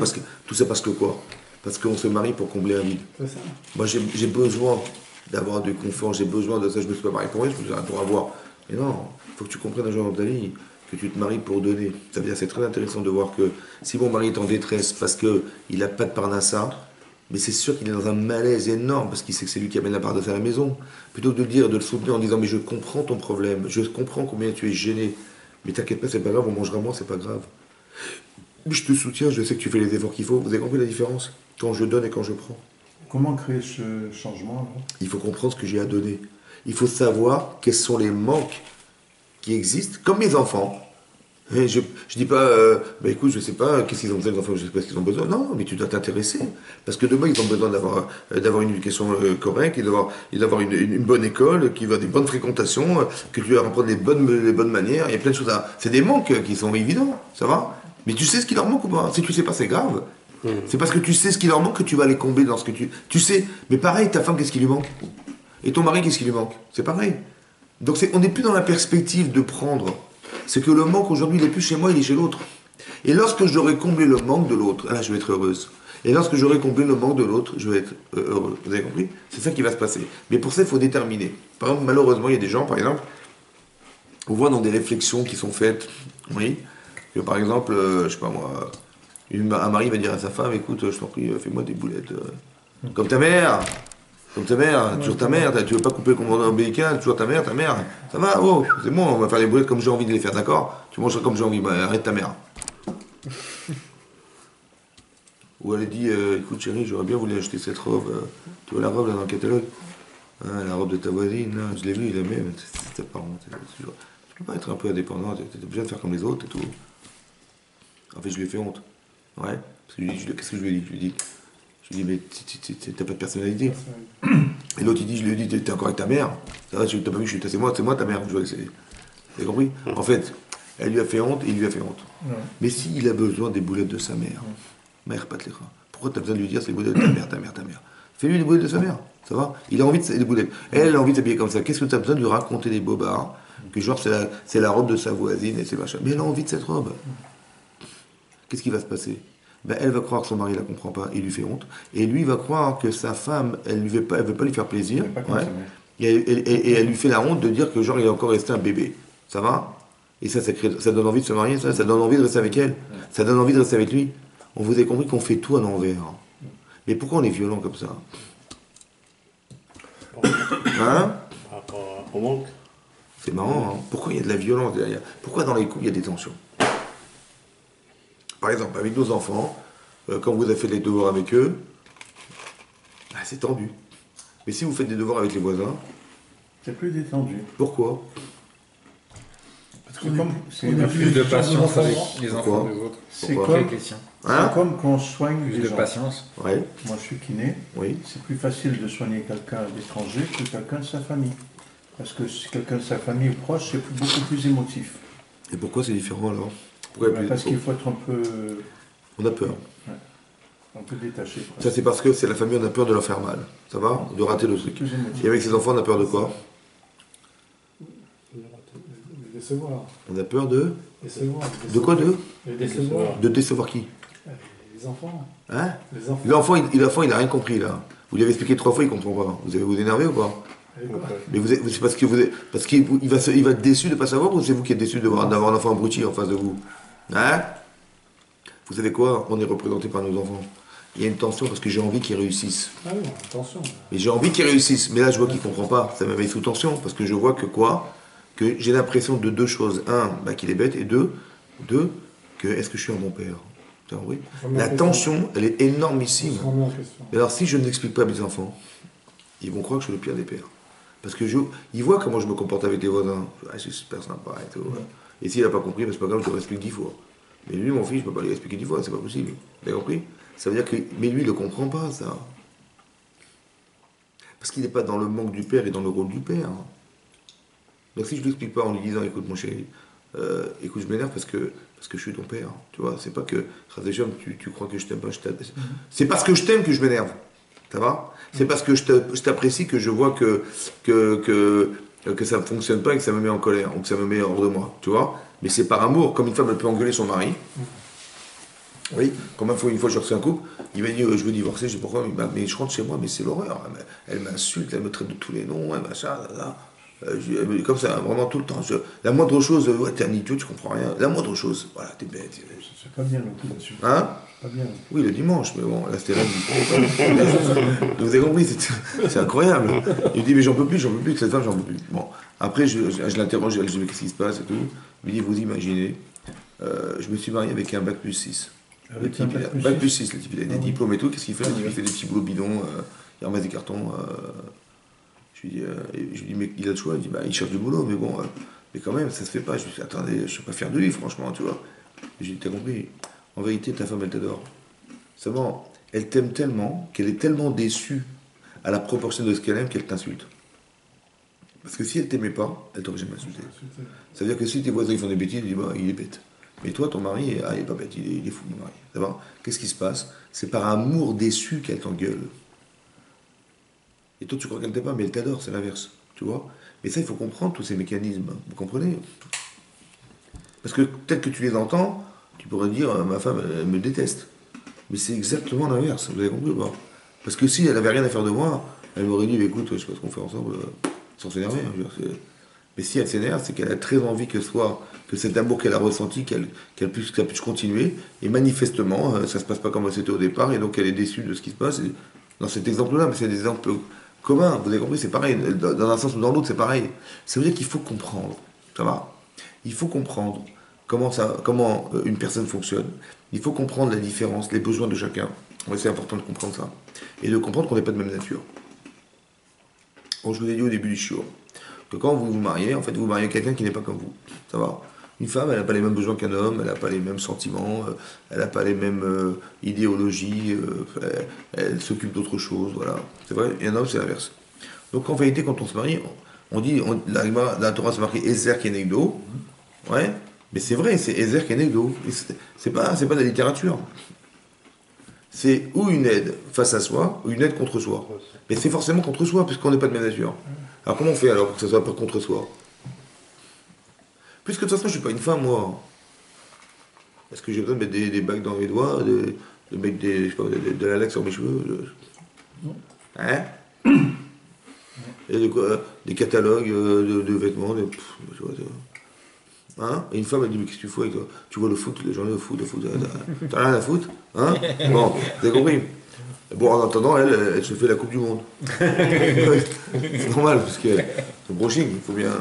parce que quoi? Parce qu'on se marie pour combler un vide. C'est ça. Moi, j'ai besoin d'avoir du confort, j'ai besoin de ça. Je me suis pas marié pour rien, je me suis marié pour avoir. Mais non, il faut que tu comprennes un jour dans ta vie que tu te maries pour donner. Ça veut dire c'est très intéressant de voir que si mon mari est en détresse parce qu'il n'a pas de parnassa, mais c'est sûr qu'il est dans un malaise énorme parce qu'il sait que c'est lui qui amène la parnassa à la maison. Plutôt que de le soutenir en disant mais je comprends ton problème, je comprends combien tu es gêné, mais t'inquiète pas, c'est pas grave, on mangera moins, c'est pas grave. Je te soutiens, je sais que tu fais les efforts qu'il faut. Vous avez compris la différence? Quand je donne et quand je prends. Comment créer ce changement alors? Il faut comprendre ce que j'ai à donner. Il faut savoir quels sont les manques qui existent, comme mes enfants. Et je dis pas, bah écoute, je sais pas, qu'est-ce qu'ils ont besoin, les enfants, je sais pas ce qu'ils ont besoin. Non, mais tu dois t'intéresser. Parce que demain, ils ont besoin d'avoir une éducation correcte, d'avoir une bonne école, qui va des bonnes fréquentations, que tu vas apprendre les bonnes manières. Il y a plein de choses à. C'est des manques qui sont évidents, ça va? Mais tu sais ce qui leur manque ou pas? Si tu sais pas, c'est grave. C'est parce que tu sais ce qui leur manque que tu vas les combler dans ce que tu sais. Mais pareil, ta femme, qu'est-ce qui lui manque? Et ton mari, qu'est-ce qui lui manque? C'est pareil. Donc on n'est plus dans la perspective de prendre. C'est que le manque aujourd'hui, il n'est plus chez moi, il est chez l'autre. Et lorsque j'aurai comblé le manque de l'autre, là, je vais être heureuse. Et lorsque j'aurai comblé le manque de l'autre, je vais être heureux. Vous avez compris? C'est ça qui va se passer. Mais pour ça, il faut déterminer. Par exemple, malheureusement, il y a des gens, par exemple, on voit dans des réflexions qui sont faites, oui, Que par exemple, je sais pas moi, un mari va dire à sa femme, écoute, je t'en prie, fais-moi des boulettes. Comme ta mère. Comme ta mère, toujours ta mère, tu veux pas couper le cordon ombilical, toujours ta mère, ça va, oh, c'est bon, on va faire les boulettes comme j'ai envie de les faire, d'accord? Tu mangeras comme j'ai envie, bah, arrête ta mère. Ou elle dit, écoute chérie, j'aurais bien voulu acheter cette robe, tu vois la robe là dans le catalogue? Hein, la robe de ta voisine, là, je l'ai vue, il aimait, mais c'est tes parents. Tu peux pas être un peu indépendant, t'es obligé de faire comme les autres et tout. En fait, je lui ai fait honte. Ouais, parce que qu'est-ce que je lui ai dit? Je lui ai dit, mais t'as pas de personnalité. Et l'autre, il dit, je lui ai dit, t'es encore avec ta mère. Ça va, t'as pas vu, c'est moi ta mère. Vous avez compris? En fait, elle lui a fait honte et il lui a fait honte. Ouais. Mais s'il a besoin des boulettes de sa mère, mère pas te les rats. Pourquoi t'as besoin de lui dire c'est les boulettes de ta mère? Fais-lui les boulettes de sa mère, ça va? Il a envie de des boulettes. Elle a envie de s'habiller comme ça. Qu'est-ce que t'as besoin de lui raconter des bobards? Que genre c'est la robe de sa voisine et c'est machin. Mais elle a envie de cette robe. Qu'est-ce qui va se passer? Ben, elle va croire que son mari la comprend pas, il lui fait honte. Et lui va croire que sa femme, elle veut pas lui faire plaisir. Ouais. Et elle lui fait la honte de dire que genre il est encore resté un bébé. Ça va? Et ça donne envie de se marier, ça donne envie de rester avec elle. Ça donne envie de rester avec lui. On vous a compris qu'on fait tout à l'envers. Mais pourquoi on est violent comme ça? Hein? Par rapport au manque. C'est marrant, hein? Pourquoi il y a de la violence derrière? Pourquoi dans les couples il y a des tensions? Par exemple, avec nos enfants, quand vous avez fait les devoirs avec eux, bah, c'est tendu. Mais si vous faites des devoirs avec les voisins, C'est plus détendu. pourquoi? Parce C'est qu'on comme, est, c'est On a plus de patience enfants. avec les enfants Pourquoi? des autres. c'est Pourquoi? comme, Ok, Christian. Hein? c'est comme qu'on soigne Plus les de gens. patience. Ouais, Moi, je suis kiné. oui. C'est plus facile de soigner quelqu'un d'étranger que quelqu'un de sa famille. Parce que si quelqu'un de sa famille est proche, c'est beaucoup plus émotif. Et pourquoi c'est différent alors? Pourquoi il y a plus Parce qu'il faut être On a peur. un peu détaché. Ça c'est parce que c'est la famille, on a peur de leur faire mal. Ça va? De rater le truc. Plus émotif. Et avec ses enfants, on a peur de quoi? Les décevoir. On a peur de... Décevoir. De quoi de? Les décevoir. De décevoir qui? Les enfants. Hein? Les enfants. L'enfant, il a rien compris là. Vous lui avez expliqué 3 fois, il comprend pas. Vous allez vous énerver ou pas? Et quoi? Mais c'est parce qu'il va être déçu de ne pas savoir, ou c'est vous qui êtes déçu d'avoir un enfant abruti en face de vous? Hein? Vous savez quoi? On est représenté par nos enfants. Il y a une tension parce que j'ai envie qu'ils réussissent. Ah non, attention. Mais j'ai envie qu'ils réussissent. Mais là, je vois qu'il ne comprend pas. Ça me met sous tension parce que je vois que quoi? Que j'ai l'impression de 2 choses. 1, bah, qu'il est bête. Et 2, que est-ce que je suis un bon père? T'as compris? La tension, elle est énormissime. On se remet en question. Et alors, si je n'explique pas à mes enfants, ils vont croire que je suis le pire des pères. Parce que ils voient comment je me comporte avec les voisins. Ah, c'est super sympa et tout. Et s'il n'a pas compris, bah, c'est pas grave, je le explique 10 fois. Mais lui, mon fils, je ne peux pas lui expliquer 10 fois, c'est pas possible. Vous avez compris? Ça veut dire que. Mais lui, il ne le comprend pas, ça. Parce qu'il n'est pas dans le manque du père et dans le rôle du père. Donc si je ne lui explique pas en lui disant, écoute mon chéri, écoute, je m'énerve parce que je suis ton père. Tu vois, c'est pas que, tu crois que je t'aime pas, c'est parce que je t'aime que je m'énerve. Ça va? C'est parce que je t'apprécie que je vois que ça ne fonctionne pas et que ça me met en colère, ou que ça me met hors de moi. Tu vois? Mais c'est par amour, comme une femme elle peut engueuler son mari. Oui, comme une fois je reçois un couple, il m'a dit je veux divorcer, je dis pourquoi? Mais je rentre chez moi, mais c'est l'horreur. Elle m'insulte, elle me traite de tous les noms, elle machin, là. Comme ça, vraiment tout le temps. La moindre chose, ouais, t'es un idiot, tu comprends rien. La moindre chose, voilà, t'es bête. C'est pas bien non plus là-dessus. Hein? Pas bien. Oui, le dimanche, mais bon, là c'était lundi. Vous avez compris, c'est incroyable. Il me dit, mais j'en peux plus, que cette femme, j'en peux plus. Bon, après, je l'interroge, je lui dis, mais qu'est-ce qui se passe et tout. Il me dit, vous imaginez, je me suis marié avec un bac plus 6. Le type, bac plus 6, le type, il a des diplômes et tout, qu'est-ce qu'il fait? Il fait des petits boulots bidons, il ramasse des cartons. Je lui dis, mais il a le choix, il dit, bah, il cherche du boulot, mais bon, mais quand même, ça se fait pas. Je lui dis, attendez, je ne suis pas fier de lui, franchement, tu vois. J'ai dit, t'as compris? En vérité, ta femme, elle t'adore. Seulement, elle t'aime tellement qu'elle est tellement déçue à la proportion de ce qu'elle aime qu'elle t'insulte. Parce que si elle t'aimait pas, elle t'aurait jamais insulté. Ça veut dire que si tes voisins ils font des bêtises, tu dis, bah, il est bête. Mais toi, ton mari, il est pas bête, il est fou, mon mari. D'abord, qu'est-ce qui se passe? C'est par amour déçu qu'elle t'engueule. Et toi, tu crois qu'elle t'aime pas, mais elle t'adore, c'est l'inverse. Tu vois? Mais ça, il faut comprendre tous ces mécanismes. Vous comprenez? Parce que peut-être que tu les entends, tu pourrais dire, ma femme, elle me déteste. Mais c'est exactement l'inverse, vous avez compris ou pas? Parce que si elle n'avait rien à faire de moi, elle m'aurait dit, écoute, je sais pas ce qu'on fait ensemble, sans s'énerver. Hein, mais si elle s'énerve, c'est qu'elle a très envie que que cet amour qu'elle a ressenti, qu'elle puisse continuer. Et manifestement, ça se passe pas comme c'était au départ, et donc elle est déçue de ce qui se passe. Et dans cet exemple-là, mais c'est des exemples communs, vous avez compris, c'est pareil. Dans un sens ou dans l'autre, c'est pareil. Ça veut dire qu'il faut comprendre, ça va. Il faut comprendre comment une personne fonctionne. Il faut comprendre la différence, les besoins de chacun. Ouais, c'est important de comprendre ça. Et de comprendre qu'on n'est pas de même nature. Bon, je vous ai dit au début du show que quand vous vous mariez, en fait, vous mariez quelqu'un qui n'est pas comme vous. Ça va. Une femme, elle n'a pas les mêmes besoins qu'un homme, elle n'a pas les mêmes sentiments, elle n'a pas les mêmes idéologies, elle s'occupe d'autre chose, voilà. C'est vrai, et un homme, c'est l'inverse. Donc en vérité, quand on se marie, on dit, la Torah se marqué Ezer Kenegdo, ouais, mais c'est vrai, c'est Ezer Kenegdo. C'est pas de la littérature. C'est ou une aide face à soi, ou une aide contre soi. Mais c'est forcément contre soi, puisqu'on n'est pas de même nature. Alors comment on fait alors pour que ça soit pas contre soi? Puisque de toute façon, je suis pas une femme, moi. Est-ce que j'ai besoin de mettre des bagues dans mes doigts, de mettre de la laque sur mes cheveux? Hein? Et de quoi? Des catalogues de vêtements, hein? Et une femme, elle dit, mais qu'est-ce que tu fous avec toi? Tu vois le foot, les gens le foot, t'as rien à foutre? Hein? Bon, vous avez compris? Bon, en attendant, elle se fait la Coupe du Monde. C'est normal, parce que c'est brushing, il faut bien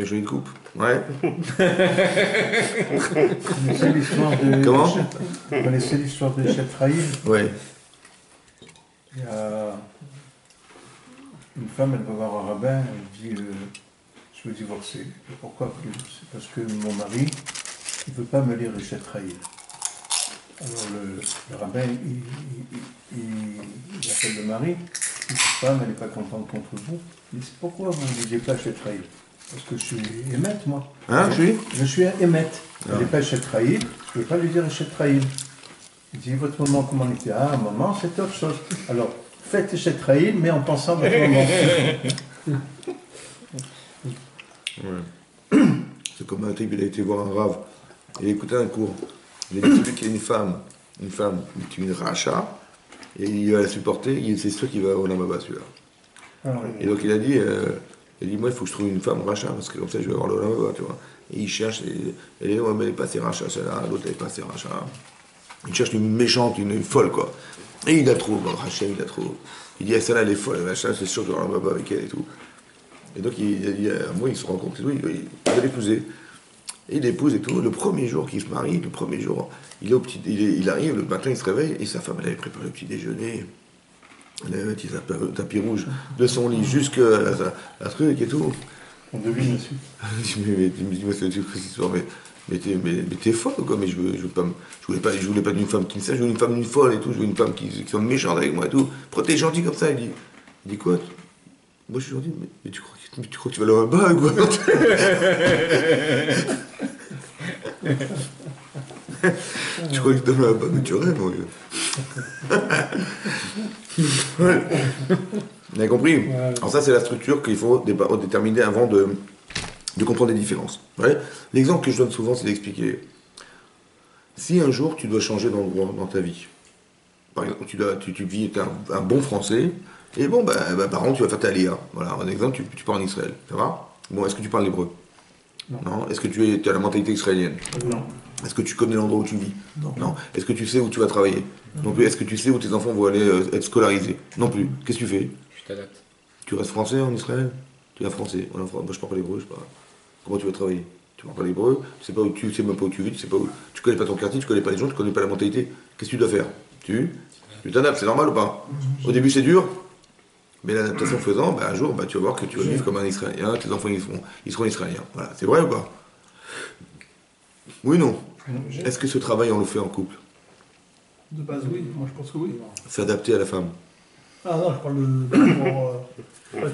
jouer une coupe. Ouais. Vous connaissez l'histoire de... Comment? Vous connaissez l'histoire de Chetraïl? Ouais. Il y a une femme, elle va voir un rabbin, elle dit je veux divorcer. Pourquoi? C'est parce que mon mari, il ne veut pas me lire le Chetraïl. Alors le rabbin, il appelle le mari, il dit femme, elle n'est pas contente contre vous. Il dit pourquoi vous ne lisez pas Chetraïl? Parce que je suis émette, moi. Hein, je suis émette. Elle n'est pas Chetraïl, je ne peux pas lui dire Chetraïl. Il dit votre maman, comment il était? Ah, maman, c'est autre chose. Alors, faites Chetraïl, mais en pensant à votre maman. Ouais. C'est comme un type, il a été voir un rave. Il a écouté un cours. Il a dit celui qui a une femme, est une racha, et il va la supporter, c'est sûr qu'il va au Lamaba celui-là. Ah, oui. Et donc il a dit moi il faut que je trouve une femme racha, parce que comme ça je vais avoir le Lamaba, tu vois. Et il cherche, et elle est ouais, mais elle n'est pas assez racha celle-là, l'autre elle n'est pas assez racha. Il cherche une méchante, une folle quoi. Et il la trouve, racha il la trouve. Il dit celle-là elle est folle, racha, c'est sûr que je vais avoir le Lamaba avec elle et tout. Et donc il a dit moi il se rend compte, il va l'épouser. Et il épouse et tout. Le premier jour qu'il se marie, il arrive, le matin il se réveille, et sa femme elle avait préparé le petit déjeuner. Elle avait mis un tapis rouge de son lit jusqu'à la truc et tout. On devine dessus. mais t'es folle quoi, mais je voulais pas d'une femme qui ne sait, je voulais une femme d'une folle et tout, je voulais une femme qui soit méchante avec moi et tout. Pourquoi t'es gentil comme ça? Il dit quoi? Moi je suis gentil, mais tu crois que tu vas là bas quoi? Tu crois que tu vas là-bas, mais tu rêves, mon vieux. Ouais. Vous avez compris? Ouais. Alors ça, c'est la structure qu'il faut déterminer avant de comprendre les différences. Ouais. L'exemple que je donne souvent, c'est d'expliquer. Si un jour, tu dois changer d'endroit dans ta vie, par exemple, tu vis, t'es un bon Français, et bon, par contre, tu vas faire ta Léa. Voilà, un exemple, tu pars en Israël. Ça va? Bon, est-ce que tu parles l'hébreu? Non. Est-ce que tu as la mentalité israélienne? Non. Est-ce que tu connais l'endroit où tu vis? Non. Est-ce que tu sais où tu vas travailler? Non plus. Est-ce que tu sais où tes enfants vont aller être scolarisés? Non plus. Qu'est-ce que tu fais? Je t'adapte. Tu restes français en Israël? Tu es français. Moi, je parle pas l'hébreu, je sais pas. Comment tu vas travailler? Tu parles pas l'hébreu, tu sais même pas où tu vis, tu connais pas ton quartier, tu connais pas les gens, tu connais pas la mentalité. Qu'est-ce que tu dois faire? Tu t'adaptes, c'est normal ou pas? Au début c'est dur, mais l'adaptation faisant, un jour tu vas voir que tu vas vivre comme un Israélien, tes enfants ils seront Israéliens. Voilà, c'est vrai ou pas? Oui ou non? Est-ce que ce travail on le fait en couple? De base, oui. Moi, je pense que oui. S'adapter à la femme? Ah non, je parle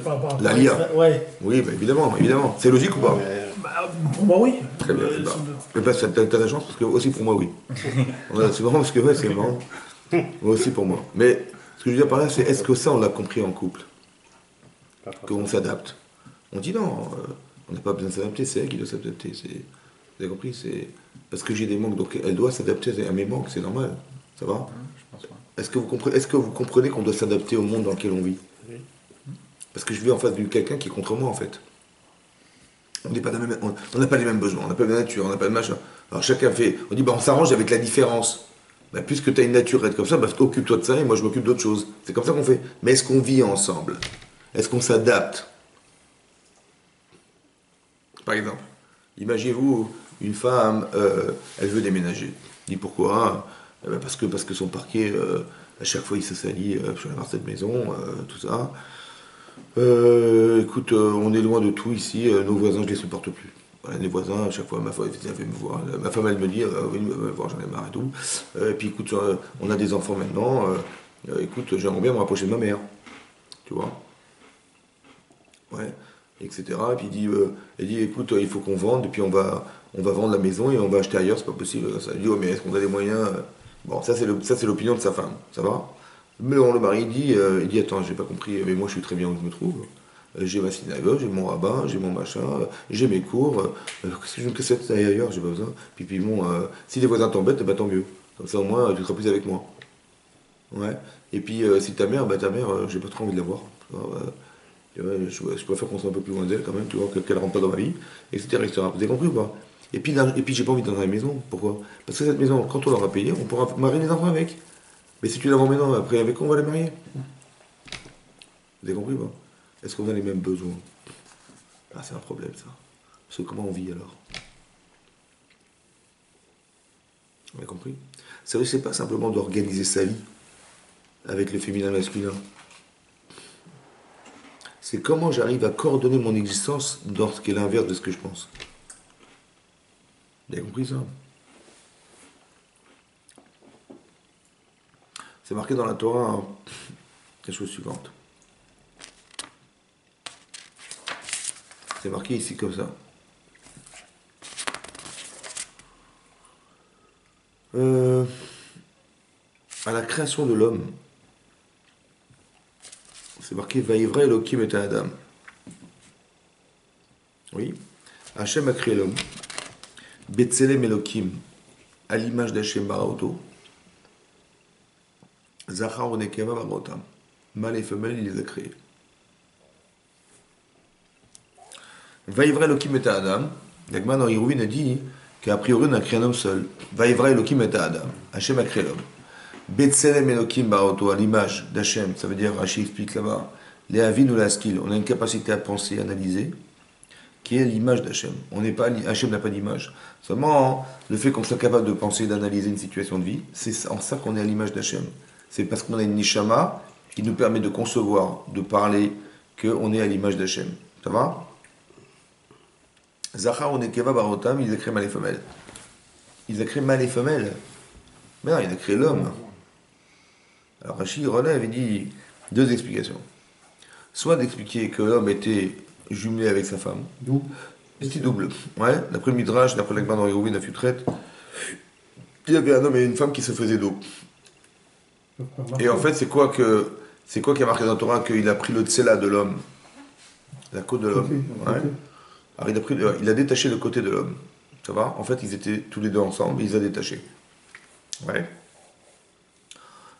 par rapport à... La LIA. Ouais. Oui, évidemment. C'est logique ou pas? Pour moi, oui. Très bien. T'as la chance, parce que aussi pour moi, oui. C'est marrant parce que ouais, c'est marrant. Moi aussi pour moi. Mais ce que je veux dire par là, c'est est-ce que ça, on l'a compris en couple? Qu'on s'adapte? On dit non, on n'a pas besoin de s'adapter, c'est elle qui doit s'adapter. Vous avez compris? C'est parce que j'ai des manques, donc elle doit s'adapter à mes manques, c'est normal. Ça va? Je pense pas. Est-ce que vous comprenez qu'on doit s'adapter au monde dans lequel on vit? Parce que je vis en face de quelqu'un qui est contre moi, en fait. On n'est pas dans la même- on n'a pas les mêmes besoins, on n'a pas la même nature, on n'a pas le machin. Alors chacun fait. On dit, bah, on s'arrange avec la différence. Bah, puisque tu as une nature être comme ça, bah, occupe-toi de ça et moi je m'occupe d'autre chose. C'est comme ça qu'on fait. Mais est-ce qu'on vit ensemble? Est-ce qu'on s'adapte? Par exemple, imaginez-vous une femme, elle veut déménager. Elle dit pourquoi? Eh ben, parce que son parquet, à chaque fois il se salit, je vais avoir cette maison, tout ça. Écoute, on est loin de tout ici, nos voisins je les supporte plus. Voilà, les voisins, à chaque fois ma femme elle vient me voir, ma femme elle me dit, oui, me voir, j'en ai marre et tout. Et puis écoute, on a des enfants maintenant, écoute, j'aimerais bien me rapprocher de ma mère. Tu vois? Ouais, etc. Et puis il dit écoute, il faut qu'on vende, et puis on va vendre la maison et on va acheter ailleurs, c'est pas possible. Ça il dit, oh, mais est-ce qu'on a les moyens? Bon, ça c'est l'opinion de sa femme, ça va? Mais bon, le mari il dit attends, j'ai pas compris, mais moi je suis très bien où je me trouve. J'ai ma synagogue, j'ai mon rabbin, j'ai mon machin, j'ai mes cours. Qu'est-ce que je me casse la tête d'aller ailleurs, j'ai pas besoin. Puis bon, si les voisins t'embêtent, bah tant mieux. Comme ça au moins tu seras plus avec moi. Ouais. Et puis si ta mère, j'ai pas trop envie de la voir. Tu vois, je préfère qu'on soit un peu plus loin d'elle quand même, tu vois, qu'elle rentre pas dans ma vie, etc., etc. Vous avez compris ou pas? Et puis, j'ai pas envie d'entrer dans la maison. Pourquoi? Parce que cette maison, quand on l'aura payée, on pourra marier les enfants avec. Mais si tu la vends maintenant, après, avec quoi on va les marier? Vous avez compris ou pas? Est-ce qu'on a les mêmes besoins? Ah, c'est un problème ça. Parce que comment on vit alors? Vous avez compris? Ça, c'est pas simplement d'organiser sa vie avec le féminin masculin. C'est comment j'arrive à coordonner mon existence dans ce qui est l'inverse de ce que je pense. Vous avez compris ça? C'est marqué dans la Torah, hein, la chose suivante. C'est marqué ici comme ça. À la création de l'homme, c'est marqué Vaïvra Elohim et Adam. Oui. Hachem a créé l'homme. Betzelem Elohim, à l'image d'Hachem Baraoto. Zachar Onekeva Barotam. Mâle et femelle, il les a créés. Vaïvra Elohim et Adam. L'Agman dans Hiruvin a dit qu'a priori on a créé un homme seul. Vaïvra Elohim et Adam. Hachem a créé l'homme. Betzelem Elohim Baroto, à l'image d'Hachem, ça veut dire, Rashi explique là-bas, les Avin ou la skill, on a une capacité à penser, à analyser, qui est l'image d'Hachem. Hachem n'a pas d'image. Seulement, le fait qu'on soit capable de penser, d'analyser une situation de vie, c'est en ça qu'on est à l'image d'Hachem. C'est parce qu'on a une nishama qui nous permet de concevoir, de parler, qu'on est à l'image d'Hachem. Ça va? Zachar ou Nekeva Barotam, il a créé mâle et femelle. Il a créé mâle et femelle. Mais non, il a créé l'homme. Alors Rachid relève et dit deux explications. Soit d'expliquer que l'homme était jumelé avec sa femme. C'était double. Ouais, d'après le Midrash, d'après l'Agman dans Hiruvin, la Futret, il y avait un homme et une femme qui se faisaient dos. Et en fait, c'est quoi qui a marqué dans la Torah qu'il a pris le tsela de l'homme, la côte de l'homme. Ouais. Alors il a détaché le côté de l'homme. Ça va? En fait, ils étaient tous les deux ensemble, et ils ont détaché. Ouais.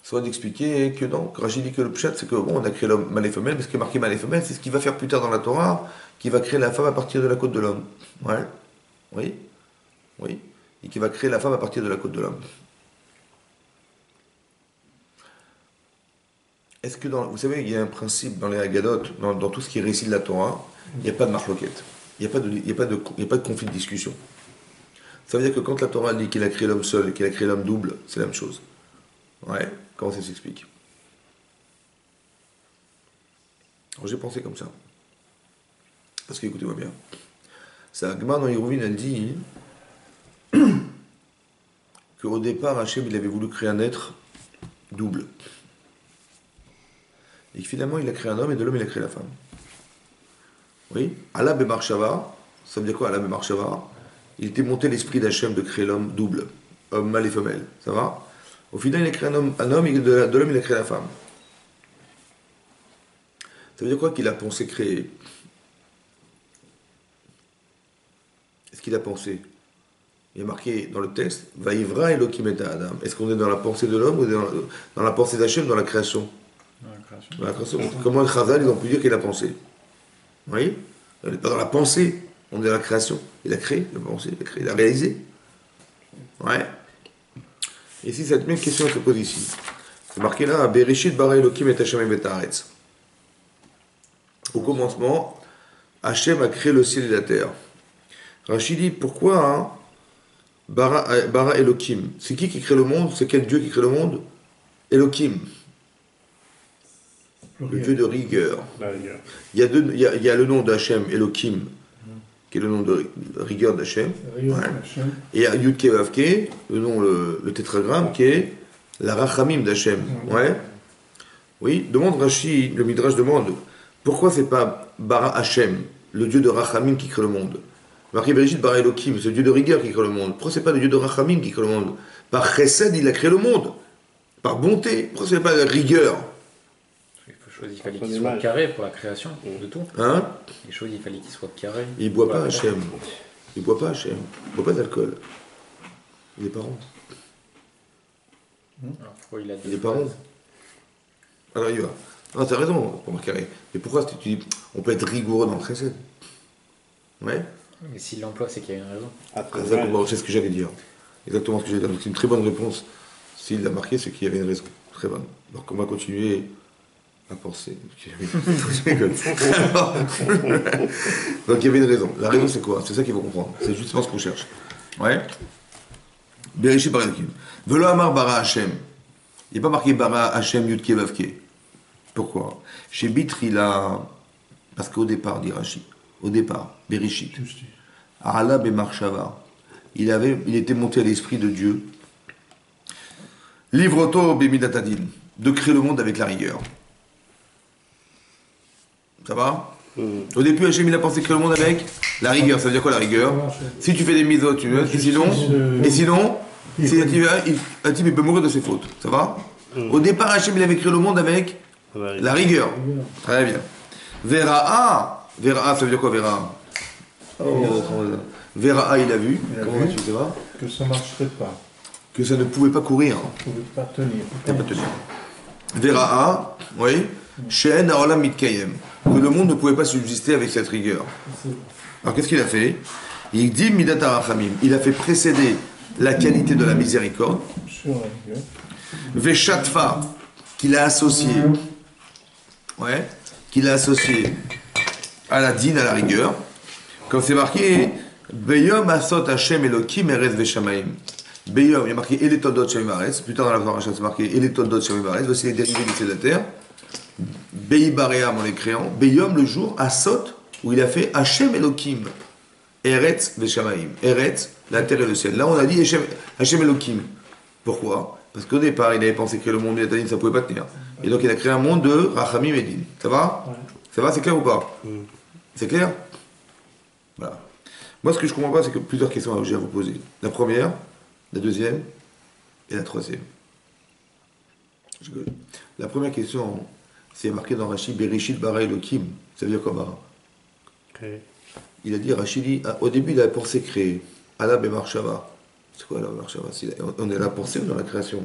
Soit d'expliquer que non, Rachid dit que le pshat, c'est que bon, on a créé l'homme mâle et femelle, mais ce qui est marqué mâle et femelle, c'est ce qu'il va faire plus tard dans la Torah, qui va créer la femme à partir de la côte de l'homme. Ouais. Oui. Oui. Et qui va créer la femme à partir de la côte de l'homme. Est-ce que vous savez, il y a un principe dans les Haggadot, dans tout ce qui est récit de la Torah, il n'y a pas de marloquette. Il n'y a pas de conflit de discussion. Ça veut dire que quand la Torah dit qu'il a créé l'homme seul et qu'il a créé l'homme double, c'est la même chose. Ouais, comment ça s'explique? Alors j'ai pensé comme ça. Parce que écoutez-moi bien. Ça, Agman dans Hiruvin, elle dit qu'au départ, Hachem, il avait voulu créer un être double. Et que finalement, il a créé un homme et de l'homme, il a créé la femme. Oui, Allah Bemarshava, ça veut dire quoi Allah Bemarshava? Il était monté l'esprit d'Hachem de créer l'homme double, homme mâle et femelle, ça va? Au final, il a créé un homme et de l'homme, il a créé la femme. Ça veut dire quoi qu'il a pensé créer? Est-ce qu'il a pensé? Il y a marqué dans le texte, Vaïvra Elohim et Adam. Est-ce qu'on est dans la pensée de l'homme ou dans la pensée d'Hachem, dans la création? Dans la création. Dans la création. Comment le Chazal, ils ont pu dire qu'il a pensé? Oui? Il n'est pas dans la pensée. On est dans la création. Il a créé, il a pensé, il a créé, il a réalisé. Ouais. Et ici, cette même question se pose ici. C'est marqué là, Bereshit bara Elokim et Hashem et Haaretz. Au commencement, Hachem a créé le ciel et la terre. Rachid dit, pourquoi hein, bara Elokim? C'est qui crée le monde? C'est quel Dieu qui crée le monde? Elokim. Le Dieu de rigueur. La rigueur. Il y a le nom d'Hachem, Elokim, qui est le nom de rigueur d'Hachem. Ouais. Hachem. Et il y a Yud Ke Vav Ke, le nom, le tétragramme, qui est la Rachamim d'Hachem. Ouais. Oui, demande Rashi, le Midrash demande, pourquoi c'est pas Bara Hachem, le Dieu de Rachamim qui crée le monde? Marqué Bereshit Bara Elokim, c'est le Dieu de rigueur qui crée le monde. Pourquoi c'est pas le Dieu de Rachamim qui crée le monde? Par Chesed, il a créé le monde. Par bonté. Pourquoi c'est pas la rigueur? Il fallait qu'il soit carré pour la création de tout. Hein? Les choses, il fallait qu'il soit carré. Il boit pas Hachem. Il boit pas Hachem. Il boit pas d'alcool. Il est pas rond. Alors, pourquoi il a Il est pas rond. Alors il va. Non, t'as raison, pour me carré. Mais pourquoi tu dis, on peut être rigoureux dans le Chesed? Ouais. Mais s'il l'emploie, c'est qu'il y a une raison. C'est ce que j'allais dire. Exactement ce que j'allais dire. Donc c'est une très bonne réponse. S'il l'a marqué, c'est qu'il y avait une raison. Très bonne. Donc on va continuer à penser. Alors, donc il y avait une raison. La raison c'est quoi? C'est ça qu'il faut comprendre. C'est justement ce qu'on cherche. Ouais. Bereshit bara Elokim. Velo amar bara Hachem. Il n'est pas marqué bara Hachem Yud Ke Vav Ke. Pourquoi? Chez Bitrila, parce qu'au départ, dit Rashi, au départ, Bereshit, Arala Bemarshava, il était monté à l'esprit de Dieu. Livroto Bemidatadin, de créer le monde avec la rigueur. Ça va? Au début, Hachem, il a pensé créer le monde avec la rigueur. Ça veut dire quoi la rigueur? Si tu fais des misos, tu veux, et sinon, si un type il peut mourir de ses fautes. Ça va? Au départ, Hachem, il avait créé le monde avec la rigueur. Très bien. Vera'a, ça veut dire quoi Vera'a? Vera'a, il a vu. Comment vas-tu, ça va? Que ça ne marcherait pas. Que ça ne pouvait pas courir. On ne pouvait pas tenir. Pas tenir. Vera'a, oui. She'en ha'olam mitkayem. Que le monde ne pouvait pas subsister avec cette rigueur. Alors qu'est-ce qu'il a fait? Il dit Midat HaRachamim. Il a fait précéder la qualité de la miséricorde. Sur la rigueur. Veshatfa, qu'il a associé. Ouais. Qu'il a associé à la dîne, à la rigueur. Comme c'est marqué, Beyom asot Hashem Elokim eretz veshamaim. Beyom, il y a marqué Eletoldot Shem Eretz. Plus tard dans la paracha, c'est marqué Eletoldot Shem Eretz. Voici les dérivés du ciel de la terre. Beibaream en les créant. Beyom, le jour, asot, où il a fait Hashem Elokim eretz veshamaim. Eretz, la terre et le ciel. Là, on a dit Hashem Elokim. Pourquoi? Parce qu'au départ, il avait pensé que le monde de ça ne pouvait pas tenir. Et donc, il a créé un monde de Rachamim et Din. Ça va? Ça va, c'est clair ou pas? C'est clair? Voilà. Moi, ce que je ne comprends pas, c'est que plusieurs questions j'ai à vous poser. La première, la deuxième et la troisième. La première question, c'est marqué dans Rachid, Bereshit bara Elokim. Ça veut dire quoi, bara? Il a dit, Rachid dit, au début, il a pensé créer. Allah Bemarshava. C'est quoi la Bemarshava? On est là pour penser ou dans la création?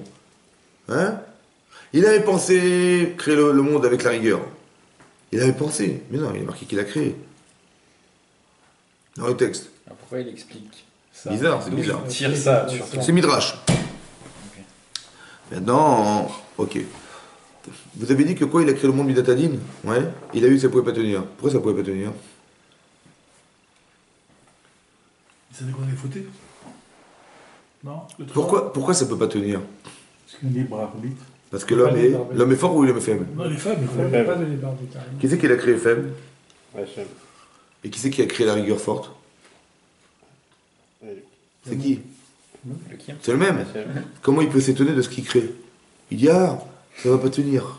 Hein? Il avait pensé créer le monde avec la rigueur. Il avait pensé. Mais non, il a marqué qu'il a créé. Dans le texte. Alors pourquoi il explique ça? Bizarre, c'est bizarre. Tire ça, surtout. C'est Midrash. Okay. Maintenant, ok. Vous avez dit que quoi, il a créé le monde Midatadin? Ouais. Il a vu que ça ne pouvait pas tenir. Pourquoi ça ne pouvait pas tenir? Il savait qu'on allait fauter. Non? Pourquoi ça ne peut pas tenir? Parce qu'il y a un libre arbitre. Parce que l'homme est fort ou l'homme est faible? Non, les femmes, Il n'y a pas de libre arbitre. Qui c'est qui l'a créé faible? Hachem. Et qui c'est qui a créé la rigueur forte? C'est qui? Le qui? C'est le même. Comment il peut s'étonner de ce qu'il crée? Il dit, ah, ça va pas tenir.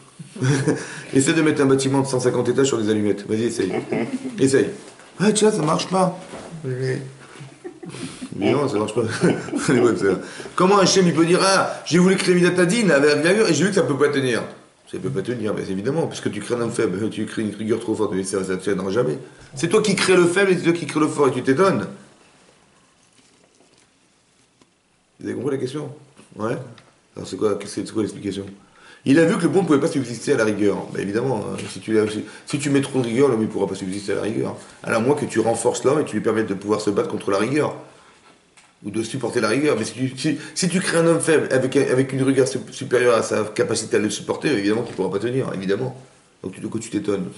Essaie de mettre un bâtiment de 150 étages sur des allumettes. Vas-y, essaye. Essaye. Ah, tiens, ça marche pas. Mais non, ça marche pas. Comment Hachem il peut dire, ah, j'ai voulu créer Midatadin avec la rigueur et j'ai vu que ça peut pas tenir? Ça peut pas tenir, mais évidemment, puisque tu crées un homme faible, tu crées une rigueur trop forte, mais ça ne tiendra jamais. C'est toi qui crée le faible et c'est toi qui crée le fort et tu t'étonnes. Vous avez compris la question? Ouais. Alors c'est quoi l'explication? Il a vu que le bon ne pouvait pas subsister à la rigueur. Bah, évidemment, hein, si tu mets trop de rigueur, l'homme ne pourra pas subsister à la rigueur. À moins que tu renforces l'homme et tu lui permettes de pouvoir se battre contre la rigueur. Ou de supporter la rigueur. Mais si tu crées un homme faible avec une rigueur supérieure à sa capacité à le supporter, évidemment qu'il ne pourra pas tenir, évidemment. Donc tu t'étonnes.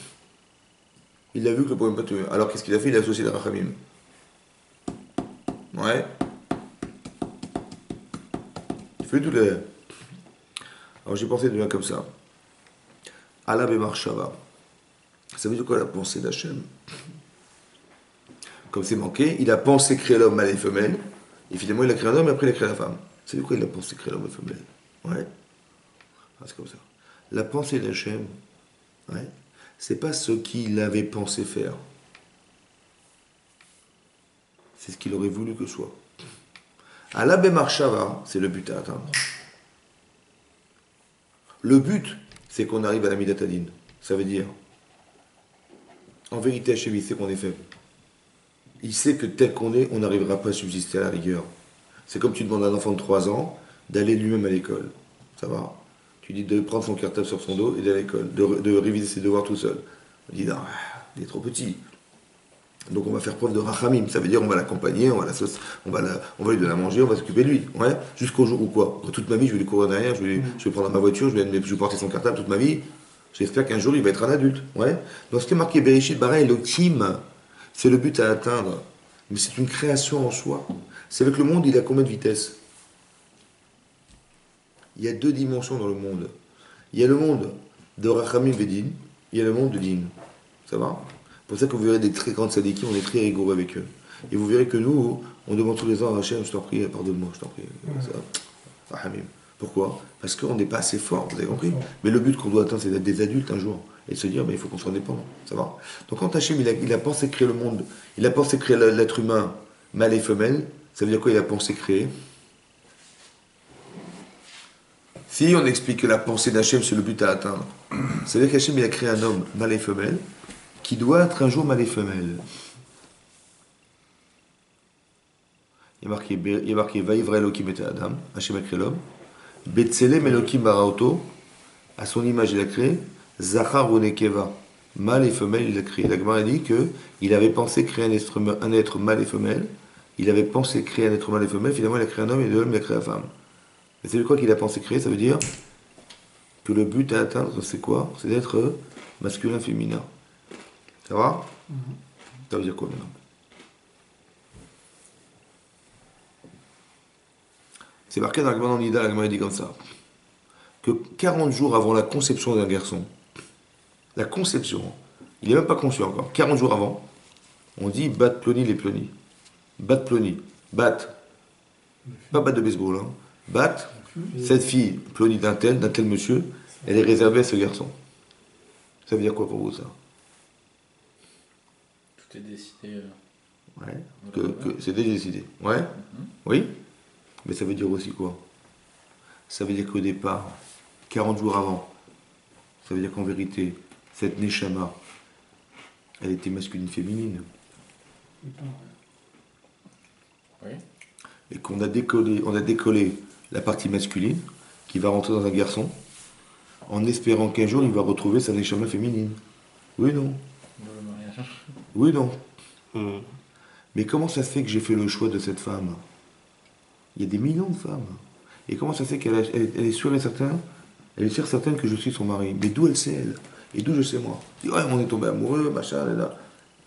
Il a vu que le problème ne pouvait pas tenir. Alors qu'est-ce qu'il a fait? Il a associé la rachamim. Ouais. Il fait tout les... Alors j'ai pensé de là comme ça. Allah Bemarshava. Ça veut dire quoi la pensée d'Hachem? Comme c'est manqué, il a pensé créer l'homme mâle et femelle, et finalement il a créé un homme et après il a créé la femme. Ça veut dire quoi il a pensé créer l'homme et femelle? Ouais. Ah, c'est comme ça. La pensée d'Hachem, ouais, c'est pas ce qu'il avait pensé faire. C'est ce qu'il aurait voulu que soit. Allah Bemarshava, c'est le but à atteindre. Le but, c'est qu'on arrive à la Midat Hadin. Ça veut dire, en vérité, Hachem, il sait qu'on est faible. Il sait que tel qu'on est, on n'arrivera pas à subsister à la rigueur. C'est comme tu demandes à un enfant de 3 ans d'aller lui-même à l'école. Ça va? Tu dis de prendre son cartable sur son dos et d'aller à l'école, de réviser ses devoirs tout seul. On dit non, il est trop petit. Donc on va faire preuve de rachamim. Ça veut dire on va l'accompagner, on va lui donner à manger, on va s'occuper de lui. Ouais? Jusqu'au jour où quoi? Toute ma vie, je vais lui courir derrière, je vais prendre ma voiture, je vais porter son cartable toute ma vie. J'espère qu'un jour il va être un adulte. Ouais? Donc ce qui est marqué Bereshit bara Elohim, c'est le but à atteindre. Mais c'est une création en soi. C'est avec le monde, il a combien de vitesses? Il y a 2 dimensions dans le monde. Il y a le monde de Rachamim Vedin, il y a le monde de Din. Ça va? C'est pour ça que vous verrez des très grandes sadikim, on est très rigoureux avec eux. Et vous verrez que nous, on demande tous les ans à Hachem, je t'en prie, pardonne-moi, je t'en prie. Rachamim. Pourquoi? Parce qu'on n'est pas assez fort, vous avez compris? Mais le but qu'on doit atteindre, c'est d'être des adultes un jour. Et de se dire, il faut qu'on soit indépendant. Ça va? Donc quand Hachem, il a pensé créer le monde, il a pensé créer l'être humain, mâle et femelle, ça veut dire quoi il a pensé créer? Si on explique que la pensée d'Hachem, c'est le but à atteindre, ça veut dire qu'Hachem, il a créé un homme, mâle et femelle, qui doit être un jour mâle et femelle. Il y a marqué Vaïvra Elohim et Adam, Hachem a créé l'homme, Betselem Elohim Baraoto, à son image il a créé, Zachar ou Nekeva, mâle et femelle il a créé. La Gemara dit qu'il avait pensé créer un être mâle et femelle, il avait pensé créer un être mâle et femelle, finalement il a créé un homme et de l'homme il a créé la femme. Et c'est quoi qu'il a pensé créer? Ça veut dire que le but à atteindre c'est quoi? C'est d'être masculin, féminin. Ça va? Ça veut dire quoi maintenant? C'est marqué dans la Gemara Nida, la Gemara dit comme ça, que 40 jours avant la conception d'un garçon, la conception, il n'est même pas conçu encore, 40 jours avant, on dit bat ploni les plonis. Bat ploni. Bat. Pas bat de baseball, hein. Bat, cette fille, ploni d'un tel monsieur, elle est réservée à ce garçon. Ça veut dire quoi pour vous ça? Tout est décidé. Ouais. Que c'est décidé. Ouais. Oui. Mais ça veut dire aussi quoi? Ça veut dire qu'au départ, 40 jours avant, ça veut dire qu'en vérité, cette Neshama, elle était masculine féminine. Oui. Et qu'on a décollé la partie masculine qui va rentrer dans un garçon en espérant qu'un jour il va retrouver sa Neshama féminine. Oui, non? Le mariage. Oui, non? Mais comment ça se fait que j'ai fait le choix de cette femme? Il y a des millions de femmes. Et comment ça se fait qu'elle est sûre et certaine? Elle est sûre et certaine que je suis son mari. Mais d'où elle sait, elle? Et d'où je sais, moi? Je dis, ouais, on est tombé amoureux, machin, là.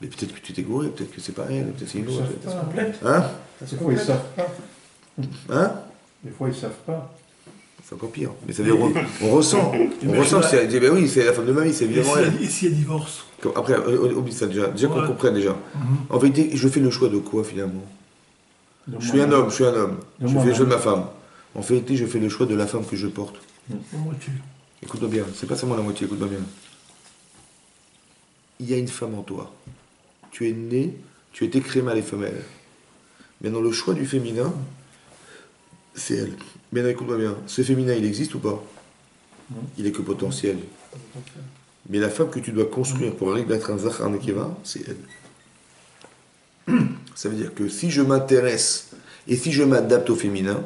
Mais peut-être que tu t'es gouré, peut-être que c'est pas elle, peut-être c'est une autre. Ils savent pas. Hein? Des fois, ils savent pas. Hein? Des fois, ils savent pas. C'est encore pire. Mais ça veut dire, on ressent. On ressent que c'est. Ben oui, c'est la femme de ma vie, c'est évidemment elle. Et s'il y a divorce? Après, oublie ça déjà. Déjà qu'on comprenne déjà. En vérité, je fais le choix de quoi finalement? Je suis un homme. Je fais le choix de ma femme. En vérité, je fais le choix de la femme que je porte. La moitié. Écoute-moi bien, c'est pas seulement la moitié, écoute-moi bien. Il y a une femme en toi. Tu es né, tu as été créé mâle et femelle. Mais dans le choix du féminin, c'est elle. Mais non, écoute-moi bien, ce féminin, il existe ou pas? Il est que potentiel. Mais la femme que tu dois construire pour arriver à être un Zachar Nekeva, c'est elle. Ça veut dire que si je m'intéresse et si je m'adapte au féminin,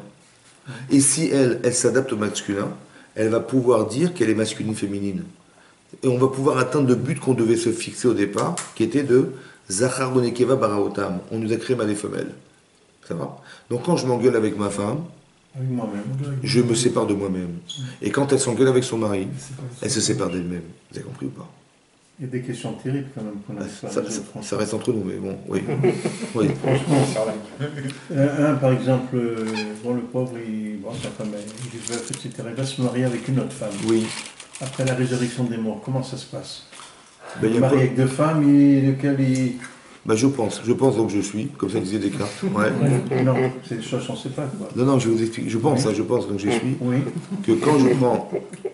et si elle s'adapte au masculin, elle va pouvoir dire qu'elle est masculine, féminine. Et on va pouvoir atteindre le but qu'on devait se fixer au départ, qui était de Zachar Bonekeva Baraotam. On nous a créé mâles et femelles. Ça va? Donc quand je m'engueule avec ma femme, Avec moi-même. je me sépare de moi-même. Et quand elle s'engueule avec son mari, elle se sépare d'elle-même. Vous avez compris ou pas? Il y a des questions terribles quand même qu'on a Ça reste entre nous, mais bon, oui. Oui. Un, par exemple, bon, le pauvre, sa femme, il est veuf, etc. Il va se marier avec une autre femme. Oui. Après la résurrection des morts, comment ça se passe? Ben, Il est marié avec deux femmes, lequel il... Ben, je pense donc je suis, comme ça disait Descartes. Ouais. Non, c'est des choses qu'on ne sait pas, quoi. Non, je vous explique. Je pense donc je suis. Oui, Que quand je prends,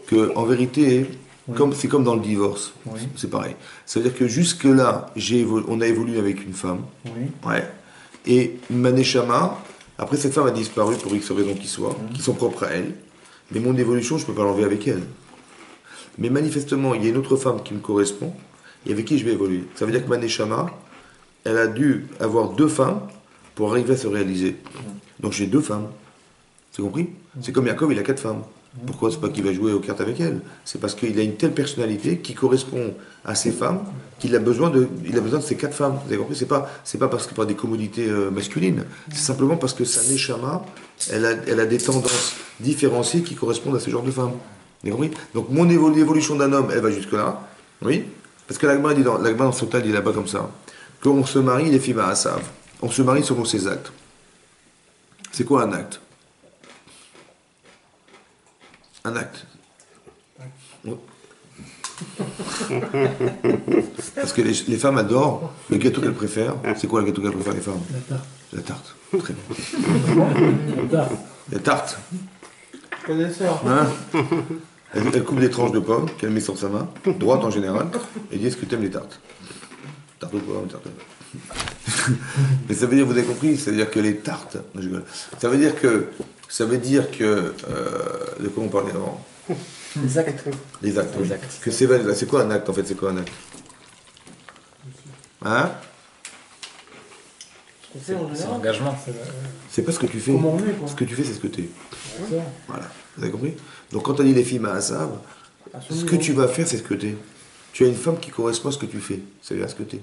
que en vérité, Oui. c'est comme dans le divorce, oui, c'est pareil. C'est-à-dire que jusque-là, on a évolué avec une femme, oui. ouais, et ma neshama, après cette femme a disparu pour X raisons qui sont propres à elle, mais mon évolution, je ne peux pas l'enlever avec elle. Mais manifestement, il y a une autre femme qui me correspond, et avec qui je vais évoluer. Ça veut dire que ma neshama, elle a dû avoir deux femmes pour arriver à se réaliser. Donc j'ai deux femmes. C'est compris? C'est comme Jacob, il a quatre femmes. Pourquoi? C'est pas qu'il va jouer aux cartes avec elle. C'est parce qu'il a une telle personnalité qui correspond à ces femmes qu'il a besoin de ces quatre femmes. Vous avez compris? C'est pas parce que par des commodités masculines. C'est simplement parce que sa neshama, elle a des tendances différenciées qui correspondent à ce genre de femmes. Vous avez compris? Donc mon l'évolution d'un homme, elle va jusque là. Oui? Parce que l'Agma dit dans son tas, il dit là-bas comme ça. Qu'on se marie, les filles à Asav. On se marie selon ses actes. C'est quoi un acte? Un acte. Oui. Parce que les femmes adorent le gâteau qu'elles préfèrent. C'est quoi le gâteau qu'elles préfèrent, les femmes? La tarte. La tarte. Très bien. La tarte. La tarte. Connaisseur. Hein? Elle coupe des tranches de pommes qu'elle met sur sa main, droite en général, et dit: est-ce que tu aimes les tartes? Tarte ou pas? Tarte. Mais ça veut dire, vous avez compris, ça veut dire que les tartes. Non, je rigole. Ça veut dire que. De quoi on parlait avant? Les actes. Les actes. Les Oui. actes. Que c'est quoi un acte en fait? C'est quoi un acte? Hein? C'est en C'est général. l'engagement. C'est pas ce que tu fais. Comment on est, quoi. Ce que tu fais, c'est ce que tu es. Ça. Voilà. Vous avez compris? Donc quand on dit les filles Maasav, À son ce niveau. que tu vas faire, c'est ce que tu es. Tu as une femme qui correspond à ce que tu fais. C'est-à-dire à ce que tu es.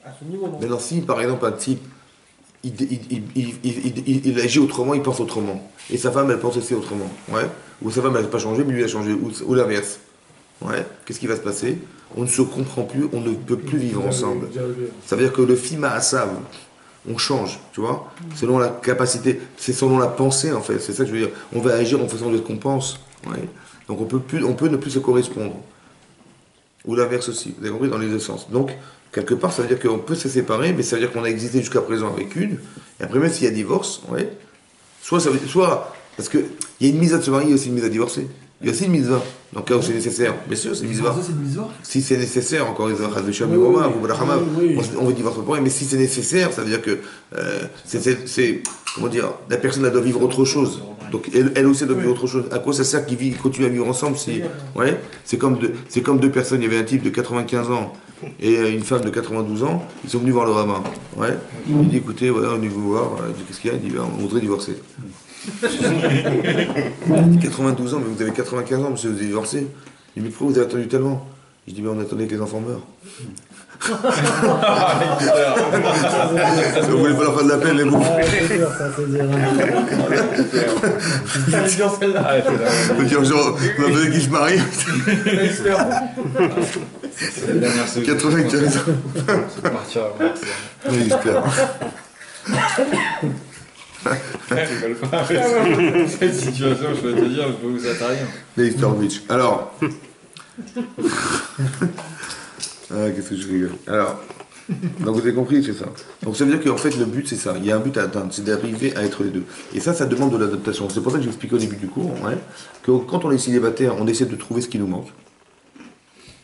À son niveau, non. Maintenant, si par exemple un type, il agit autrement, il pense autrement. Et sa femme, elle pense aussi autrement. Ouais. Ou sa femme, elle n'a pas changé, mais lui, il a changé. Ou l'inverse. Ouais. Qu'est-ce qui va se passer? On ne se comprend plus, on ne peut plus vivre ensemble. Ça veut dire que le film à Assav, on change, tu vois, selon la capacité, c'est selon la pensée en fait, c'est ça que je veux dire. On va agir en fonction de ce qu'on pense. Ouais. Donc on peut ne plus se correspondre. Ou l'inverse aussi, vous avez compris, dans les deux sens. Donc, quelque part, ça veut dire qu'on peut se séparer, mais ça veut dire qu'on a existé jusqu'à présent avec une, et après même s'il y a divorce, ouais, soit parce qu'il y a une mise à se marier, il y a aussi une mise à divorcer. Il y a aussi une mise à, dans le cas où c'est nécessaire. Bien sûr, c'est une mise à. Ça, c'est une misère. Si c'est nécessaire, encore une fois, on veut divorcer pour rien, mais si c'est nécessaire, ça veut dire que comment dire, la personne elle doit vivre autre chose. Donc elle aussi elle doit vivre autre chose. À quoi ça sert qu'ils continuent à vivre ensemble si, ouais, c'est comme deux personnes. Il y avait un type de 95 ans et une femme de 92 ans. Ils sont venus voir le rabbin. Ouais. Il dit écoutez, voilà, on est venu vous voir. Il dit qu'est-ce qu'il y a? Il dit ben, on voudrait divorcer. 92 ans, mais vous avez 95 ans, monsieur, vous avez divorcé. Il dit mais pourquoi vous avez attendu tellement? Je dis mais on attendait que les enfants meurent. Vous voulez pas leur faire de la peine, les bouffes. Ah, c'est dur, ça, c'est dur. On peut dire genre, on a besoin qu'ils se marient. C'est la dernière solution. 95 ans. C'est partir à Marseille. Oui, j'espère. Je rigole pas. Cette situation, je peux te dire, je peux vous attarder. Les Stormwich. Alors. Qu'est-ce que je rigole. Alors. Donc vous avez compris, c'est ça. Donc ça veut dire qu'en fait le but c'est ça. Il y a un but à atteindre, c'est d'arriver à être les deux. Et ça demande de l'adaptation. C'est pour ça que j'expliquais au début du cours, ouais, que quand on est célibataire, on essaie de trouver ce qui nous manque.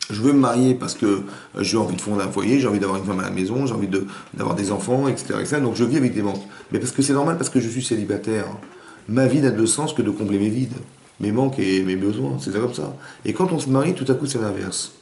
Je veux me marier parce que j'ai envie de fonder un foyer, j'ai envie d'avoir une femme à la maison, j'ai envie d'avoir des enfants, etc. Donc je vis avec des manques. Mais parce que c'est normal, parce que je suis célibataire. Ma vie n'a de sens que de combler mes vides, mes manques et mes besoins. C'est ça comme ça. Et quand on se marie, tout à coup, c'est l'inverse.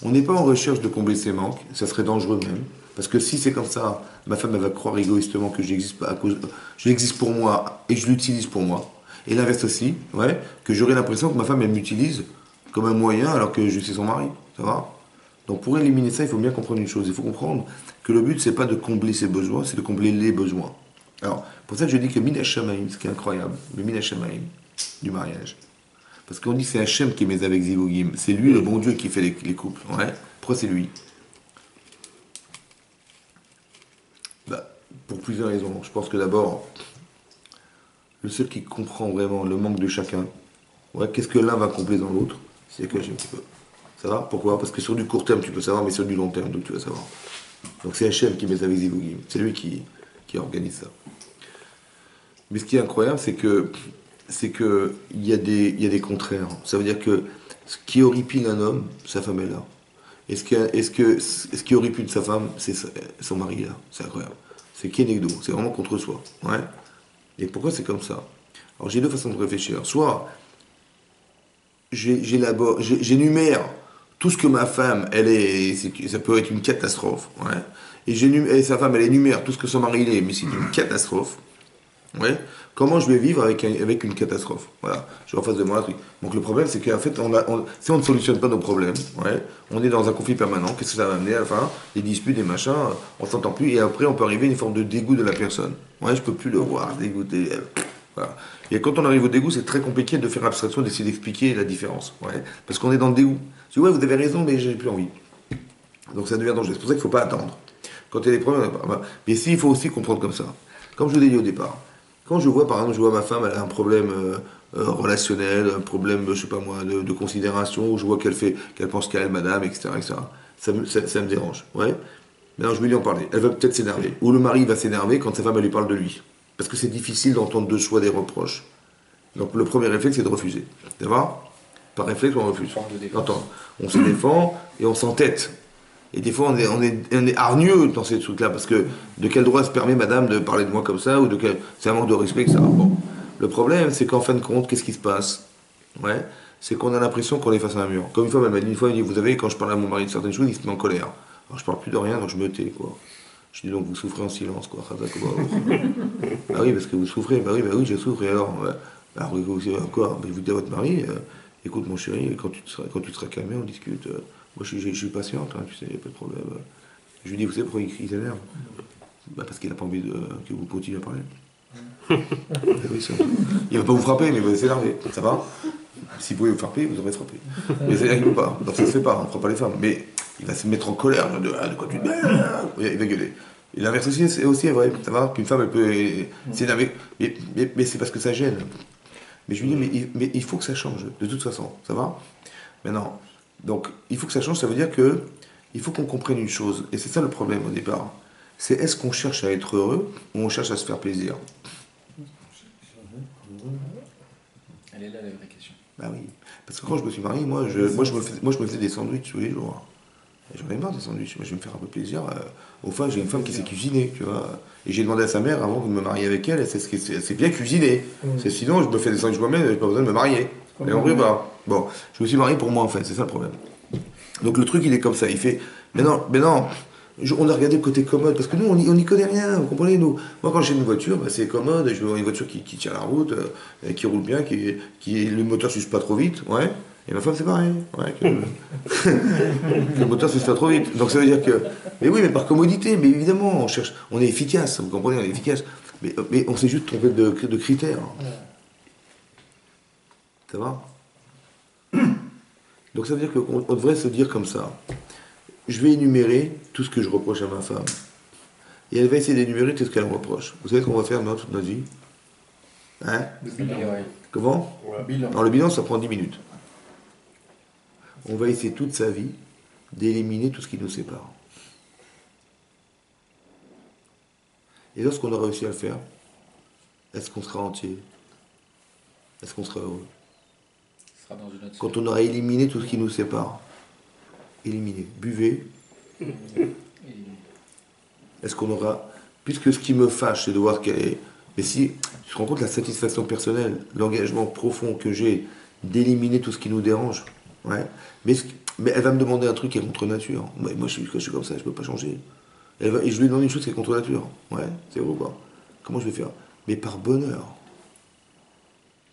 On n'est pas en recherche de combler ses manques, ça serait dangereux même. Parce que si c'est comme ça, ma femme elle va croire égoïstement que j'existe pas à cause, je l'existe pour moi et je l'utilise pour moi. Et l'inverse aussi, ouais, que j'aurais l'impression que ma femme, elle m'utilise comme un moyen alors que je suis son mari. Ça va? Donc pour éliminer ça, il faut bien comprendre une chose. Il faut comprendre que le but, c'est pas de combler ses besoins, c'est de combler les besoins. Alors, pour ça, je dis que Minash Shamaim, ce qui est incroyable, le Minash Shamaim du mariage. Parce qu'on dit que c'est Hachem qui met avec Zivugim. C'est lui, le bon Dieu, qui fait les couples. Ouais. Pourquoi c'est lui? Bah, pour plusieurs raisons. Je pense que d'abord, le seul qui comprend vraiment le manque de chacun, ouais, qu'est-ce que l'un va combler dans l'autre, c'est que Hachem qui peut. Ça va? Pourquoi? Parce que sur du court terme, tu peux savoir, mais sur du long terme, donc tu vas savoir. Donc c'est Hachem qui met avec Zivugim. C'est lui qui organise ça. Mais ce qui est incroyable, c'est que il y a des contraires. Ça veut dire que ce qui horripile un homme, sa femme est là. Et ce qui horripile sa femme, c'est son mari là. C'est incroyable. C'est Kenegdo, c'est vraiment contre soi. Ouais. Et pourquoi c'est comme ça? Alors j'ai deux façons de réfléchir. Soit j'énumère tout ce que ma femme, ça peut être une catastrophe. Ouais. Et sa femme, elle énumère tout ce que son mari est, mais c'est une catastrophe. Ouais. Comment je vais vivre avec une catastrophe? Voilà, je en face de moi un truc. Donc le problème, c'est qu'en fait, si on ne solutionne pas nos problèmes, ouais, on est dans un conflit permanent. Qu'est-ce que ça va amener à la fin? Des disputes, des machins, on s'entend plus, et après, on peut arriver à une forme de dégoût de la personne. Ouais, je peux plus le voir, dégoûté. Voilà. Et quand on arrive au dégoût, c'est très compliqué de faire abstraction, d'essayer d'expliquer la différence. Ouais, parce qu'on est dans le dégoût. Je dis, ouais, vous avez raison, mais j'ai plus envie. Donc ça devient dangereux. C'est pour ça qu'il ne faut pas attendre. Quand il y a des problèmes, mais si, il faut aussi comprendre comme ça. Comme je vous l'ai dit au départ. Quand je vois, par exemple, ma femme, elle a un problème relationnel, un problème, je sais pas moi, de considération, où je vois qu'elle pense qu'à elle, madame, etc., etc. Ça me dérange. Ouais. Maintenant, je vais lui en parler. Elle va peut-être s'énerver. Ou le mari va s'énerver quand sa femme, elle lui parle de lui. Parce que c'est difficile d'entendre de soi des reproches. Donc, le premier réflexe, c'est de refuser. D'accord? Par réflexe, on refuse. On se défend et on s'entête. Et des fois, on est hargneux dans ces trucs-là, parce que de quel droit se permet madame de parler de moi comme ça, ou c'est un manque de respect, etc. Bon. Le problème, c'est qu'en fin de compte, qu'est-ce qui se passe? Ouais, c'est qu'on a l'impression qu'on est face à un mur. Comme une fois, elle m'a dit, vous savez, quand je parle à mon mari de certaines choses, il se met en colère. Alors je parle plus de rien, donc je me tais, quoi. Je dis donc, vous souffrez en silence, quoi. Ah oui, parce que vous souffrez. Bah oui, je souffre, et alors alors, quoi? Vous dites à votre mari, écoute mon chéri, quand tu te seras calmé, on discute. Moi, je suis patiente, hein, tu sais, il n'y a pas de problème. Je lui dis, vous savez pourquoi il s'énerve? Bah, parce qu'il n'a pas envie que vous continuiez à parler. Oui, il ne va pas vous frapper, mais il va s'énerver. Ça va? Si vous pouvez vous frapper, vous aurez frappé. Mais ça n'arrive pas. Donc ça ne se fait pas, on ne prend pas les femmes. Mais il va se mettre en colère. De quoi tu te il va gueuler. Et l'inverse aussi, c'est aussi vrai. Ça va? Qu'une femme, elle peut s'énerver. Mais c'est parce que ça gêne. Mais je lui dis, mais il faut que ça change, de toute façon. Ça va? Maintenant. Donc, il faut que ça change, ça veut dire que il faut qu'on comprenne une chose, et c'est ça le problème au départ. C'est est-ce qu'on cherche à être heureux ou on cherche à se faire plaisir? Elle est là la vraie question. Bah oui. Parce que quand je me suis marié, moi je me faisais des sandwichs tous les jours. Et j'en ai marre des sandwichs. Moi, je vais me faire un peu plaisir. Au fond, j'ai une femme qui sait cuisiner, tu vois. Et j'ai demandé à sa mère, avant de me marier avec elle, elle sait bien cuisiner. C'est sinon, je me fais des sandwichs moi-même, j'ai pas besoin de me marier. Mais on pas. Bon, je me suis marié pour moi en fait, c'est ça le problème. Donc le truc il est comme ça, il fait. Mais non, on a regardé le côté commode, parce que nous on n'y connaît rien, vous comprenez nous. Moi quand j'ai une voiture, bah, c'est commode, je veux une voiture qui tient la route, qui roule bien, le moteur ne s'use pas trop vite, ouais. Et ma femme c'est pareil, ouais, que le moteur ne s'use pas trop vite. Donc ça veut dire que. Mais oui, mais par commodité, mais évidemment, on est efficace, vous comprenez, on est efficace. Mais on s'est juste trompé de critères. Ça va? Donc ça veut dire qu'on devrait se dire comme ça. Je vais énumérer tout ce que je reproche à ma femme. Et elle va essayer d'énumérer tout ce qu'elle me reproche. Vous savez ce qu'on va faire, toute notre vie? Hein? Comment? Alors le bilan, ça prend 10 minutes. On va essayer toute sa vie d'éliminer tout ce qui nous sépare. Et lorsqu'on aura réussi à le faire, est-ce qu'on sera entier? Est-ce qu'on sera heureux? Quand on aura éliminé tout ce qui nous sépare, éliminé, buvez, est-ce qu'on aura, puisque ce qui me fâche, c'est de voir qu'elle est, mais si je rends compte la satisfaction personnelle, l'engagement profond que j'ai d'éliminer tout ce qui nous dérange, ouais, mais elle va me demander un truc qui est contre nature. Moi je suis comme ça, je ne peux pas changer. Et je lui demande une chose qui est contre nature, ouais, c'est vrai ou pas? Comment je vais faire? Mais par bonheur.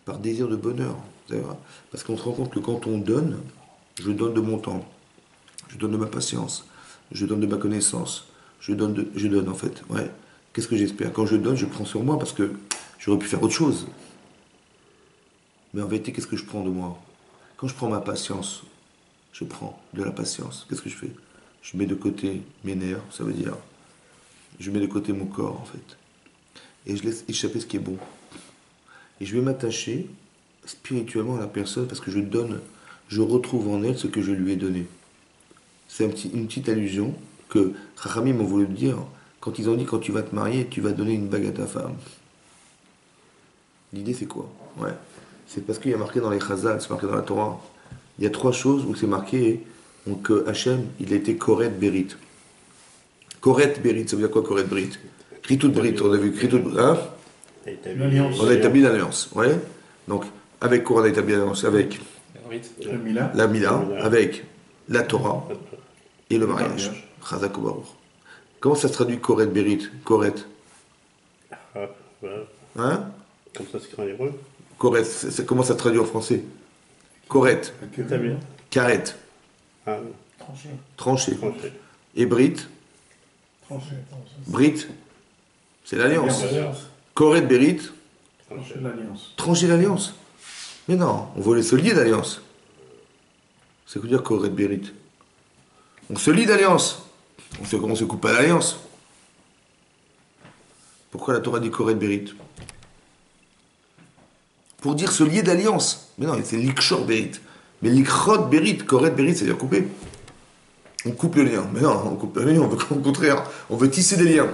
par désir de bonheur. Vous savez, parce qu'on se rend compte que quand on donne, je donne de mon temps, je donne de ma patience, je donne de ma connaissance, je donne en fait. Ouais. Qu'est-ce que j'espère? Quand je donne, je prends sur moi parce que j'aurais pu faire autre chose. Mais en vérité, qu'est-ce que je prends de moi? Quand je prends ma patience, je prends de la patience. Qu'est-ce que je fais? Je mets de côté mes nerfs, ça veut dire, je mets de côté mon corps en fait. Et je laisse échapper ce qui est bon. Et je vais m'attacher spirituellement à la personne parce que je donne, je retrouve en elle ce que je lui ai donné. C'est une petite allusion que Chachamim m'ont voulu dire quand ils ont dit quand tu vas te marier, tu vas donner une bague à ta femme. L'idée c'est quoi? Ouais. C'est parce qu'il y a marqué dans les Chazal, c'est marqué dans la Torah. Il y a 3 choses où c'est marqué que Hachem, il était Koret Berit. Koret Berit, ça veut dire quoi Koret Berit? Kritout Berit, on a vu Kritout, hein? L'alliance. On a établi l'alliance, ouais. Donc, avec quoi on a établi l'alliance? Avec Le Mila. la Mila, avec la Torah et le mariage. Chazak Baruch. Comment ça se traduit Koret Berit? Koret. Ah, voilà. Hein? Comme ça, c'est écrit en hébreu. Koret, comment ça se traduit en français? Koret. T'as bien. Karet. Ah, Tranché. Tranché. tranché. Et Brit. Tranché. Brit, c'est l'alliance. L'alliance. Koret Berit, Tranché l'alliance. trancher l'alliance. Mais non, on voulait se lier d'alliance. C'est quoi dire Koret Berit? On se lie d'alliance. On se coupe pas l'alliance. Pourquoi la Torah dit Koret Berit? Pour dire se lier d'alliance. Mais non, c'est l'ikshor Berit. Mais l'ikhrot Berit, Koret Berit, c'est-à-dire couper. On coupe le lien. Mais non, on coupe pas le lien, on veut, au contraire, on veut tisser des liens.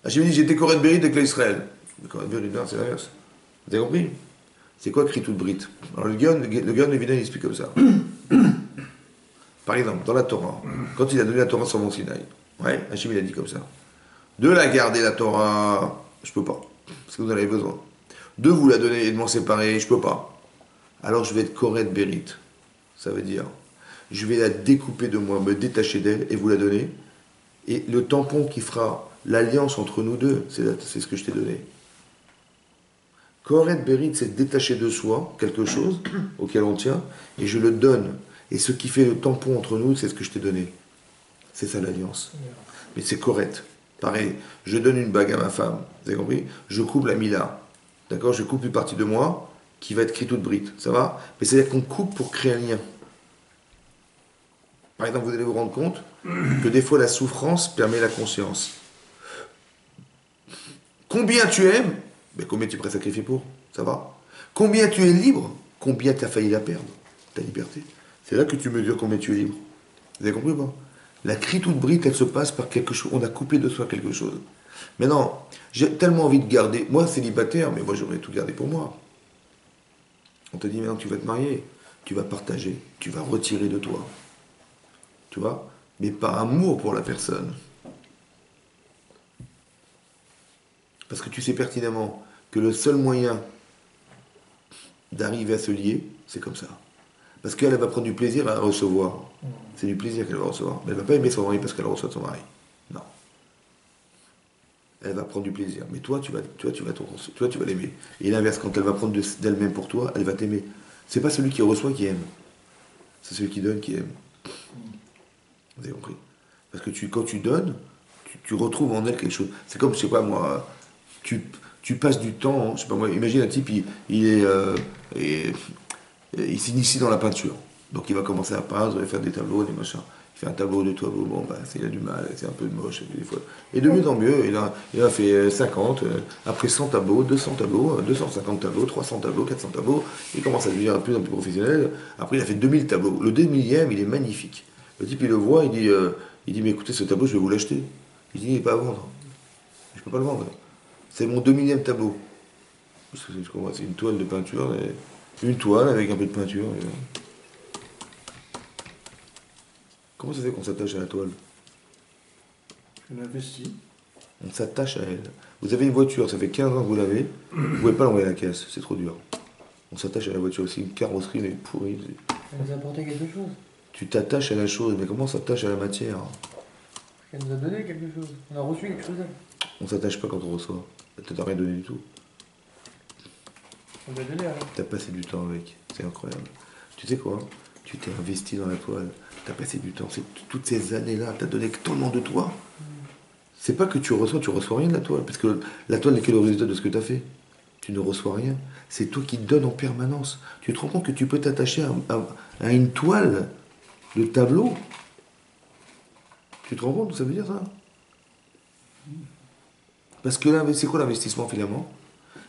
Hachem dit j'étais Koret Berit avec l'Israël. Le Koret Berit, non, c'est l'inverse. Vous avez compris? C'est quoi Kritout Brit? Alors le Gaon, évidemment, il explique comme ça. Par exemple, dans la Torah, quand il a donné la Torah sur Mont Sinaï, ouais, Hachem il a dit comme ça. De la garder la Torah, je peux pas, parce que vous en avez besoin. De vous la donner et de m'en séparer, je peux pas. Alors je vais être Koret Berit. Ça veut dire, je vais la découper de moi, me détacher d'elle et vous la donner. Et le tampon qui fera l'alliance entre nous deux, c'est ce que je t'ai donné. Koret Berit, c'est détacher de soi quelque chose auquel on tient, et je le donne. Et ce qui fait le tampon entre nous, c'est ce que je t'ai donné. C'est ça l'alliance. Mais c'est correct. Pareil, je donne une bague à ma femme, vous avez compris? Je coupe la Mila. D'accord? Je coupe une partie de moi qui va être Kritout Brit. Ça va? Mais c'est-à-dire qu'on coupe pour créer un lien. Par exemple, vous allez vous rendre compte que des fois la souffrance permet la conscience. Combien tu aimes? Mais combien tu es prêt à sacrifier pour? Ça va? Combien tu es libre? Combien tu as failli la perdre? Ta liberté. C'est là que tu mesures combien tu es libre. Vous avez compris ou pas? La Kritout Brit, elle se passe par quelque chose. On a coupé de soi quelque chose. Maintenant, j'ai tellement envie de garder. Moi, célibataire, mais moi, j'aurais tout gardé pour moi. On te dit, maintenant, tu vas te marier. Tu vas partager. Tu vas retirer de toi. Tu vois? Mais par amour pour la personne. Parce que tu sais pertinemment que le seul moyen d'arriver à se lier, c'est comme ça. Parce qu'elle va prendre du plaisir à recevoir. C'est du plaisir qu'elle va recevoir. Mais elle ne va pas aimer son mari parce qu'elle reçoit de son mari. Non. Elle va prendre du plaisir. Mais toi, tu vas l'aimer. Et l'inverse, quand elle va prendre d'elle-même pour toi, elle va t'aimer. C'est pas celui qui reçoit qui aime. C'est celui qui donne qui aime. Vous avez compris? Parce que quand tu donnes, tu retrouves en elle quelque chose. C'est comme, je sais pas moi, tu passes du temps, je sais pas moi, imagine un type, il s'initie dans la peinture. Donc il va commencer à peindre, il va faire des tableaux, des machins. Il fait un tableau de toi, bon, bah, il a du mal, c'est un peu moche des fois. Et de mieux en mieux, il a fait 50, après 100 tableaux, 200 tableaux, 250 tableaux, 300 tableaux, 400 tableaux. Il commence à devenir de plus en plus professionnel. Après il a fait 2000 tableaux. Le 2000e, il est magnifique. Le type, il le voit, il dit mais écoutez, ce tableau, je vais vous l'acheter. Il dit, il n'est pas à vendre. Je peux pas le vendre. C'est mon 2000e tableau. C'est une toile de peinture, une toile avec un peu de peinture. Comment ça fait qu'on s'attache à la toile? Je l'investis. On s'attache à elle. Vous avez une voiture, ça fait 15 ans que vous l'avez, vous ne pouvez pas l'envoyer à la caisse, c'est trop dur. On s'attache à la voiture aussi, une carrosserie, elle est pourrie. Elle nous a apporté quelque chose. Tu t'attaches à la chose, mais comment on s'attache à la matière? Elle nous a donné quelque chose. On a reçu quelque chose d'elle. On s'attache pas quand on reçoit. Elle t'a rien donné du tout. On va donner, alors. T'as passé du temps avec, c'est incroyable. Tu sais quoi? Tu t'es investi dans la toile, t'as passé du temps, toutes ces années-là, t'as donné tellement de toi. C'est pas que tu reçois rien de la toile, parce que la toile n'est que le résultat de ce que t'as fait. Tu ne reçois rien, c'est toi qui donnes en permanence. Tu te rends compte que tu peux t'attacher à une toile de tableau? Tu te rends compte, ça veut dire ça? Parce que c'est quoi l'investissement finalement?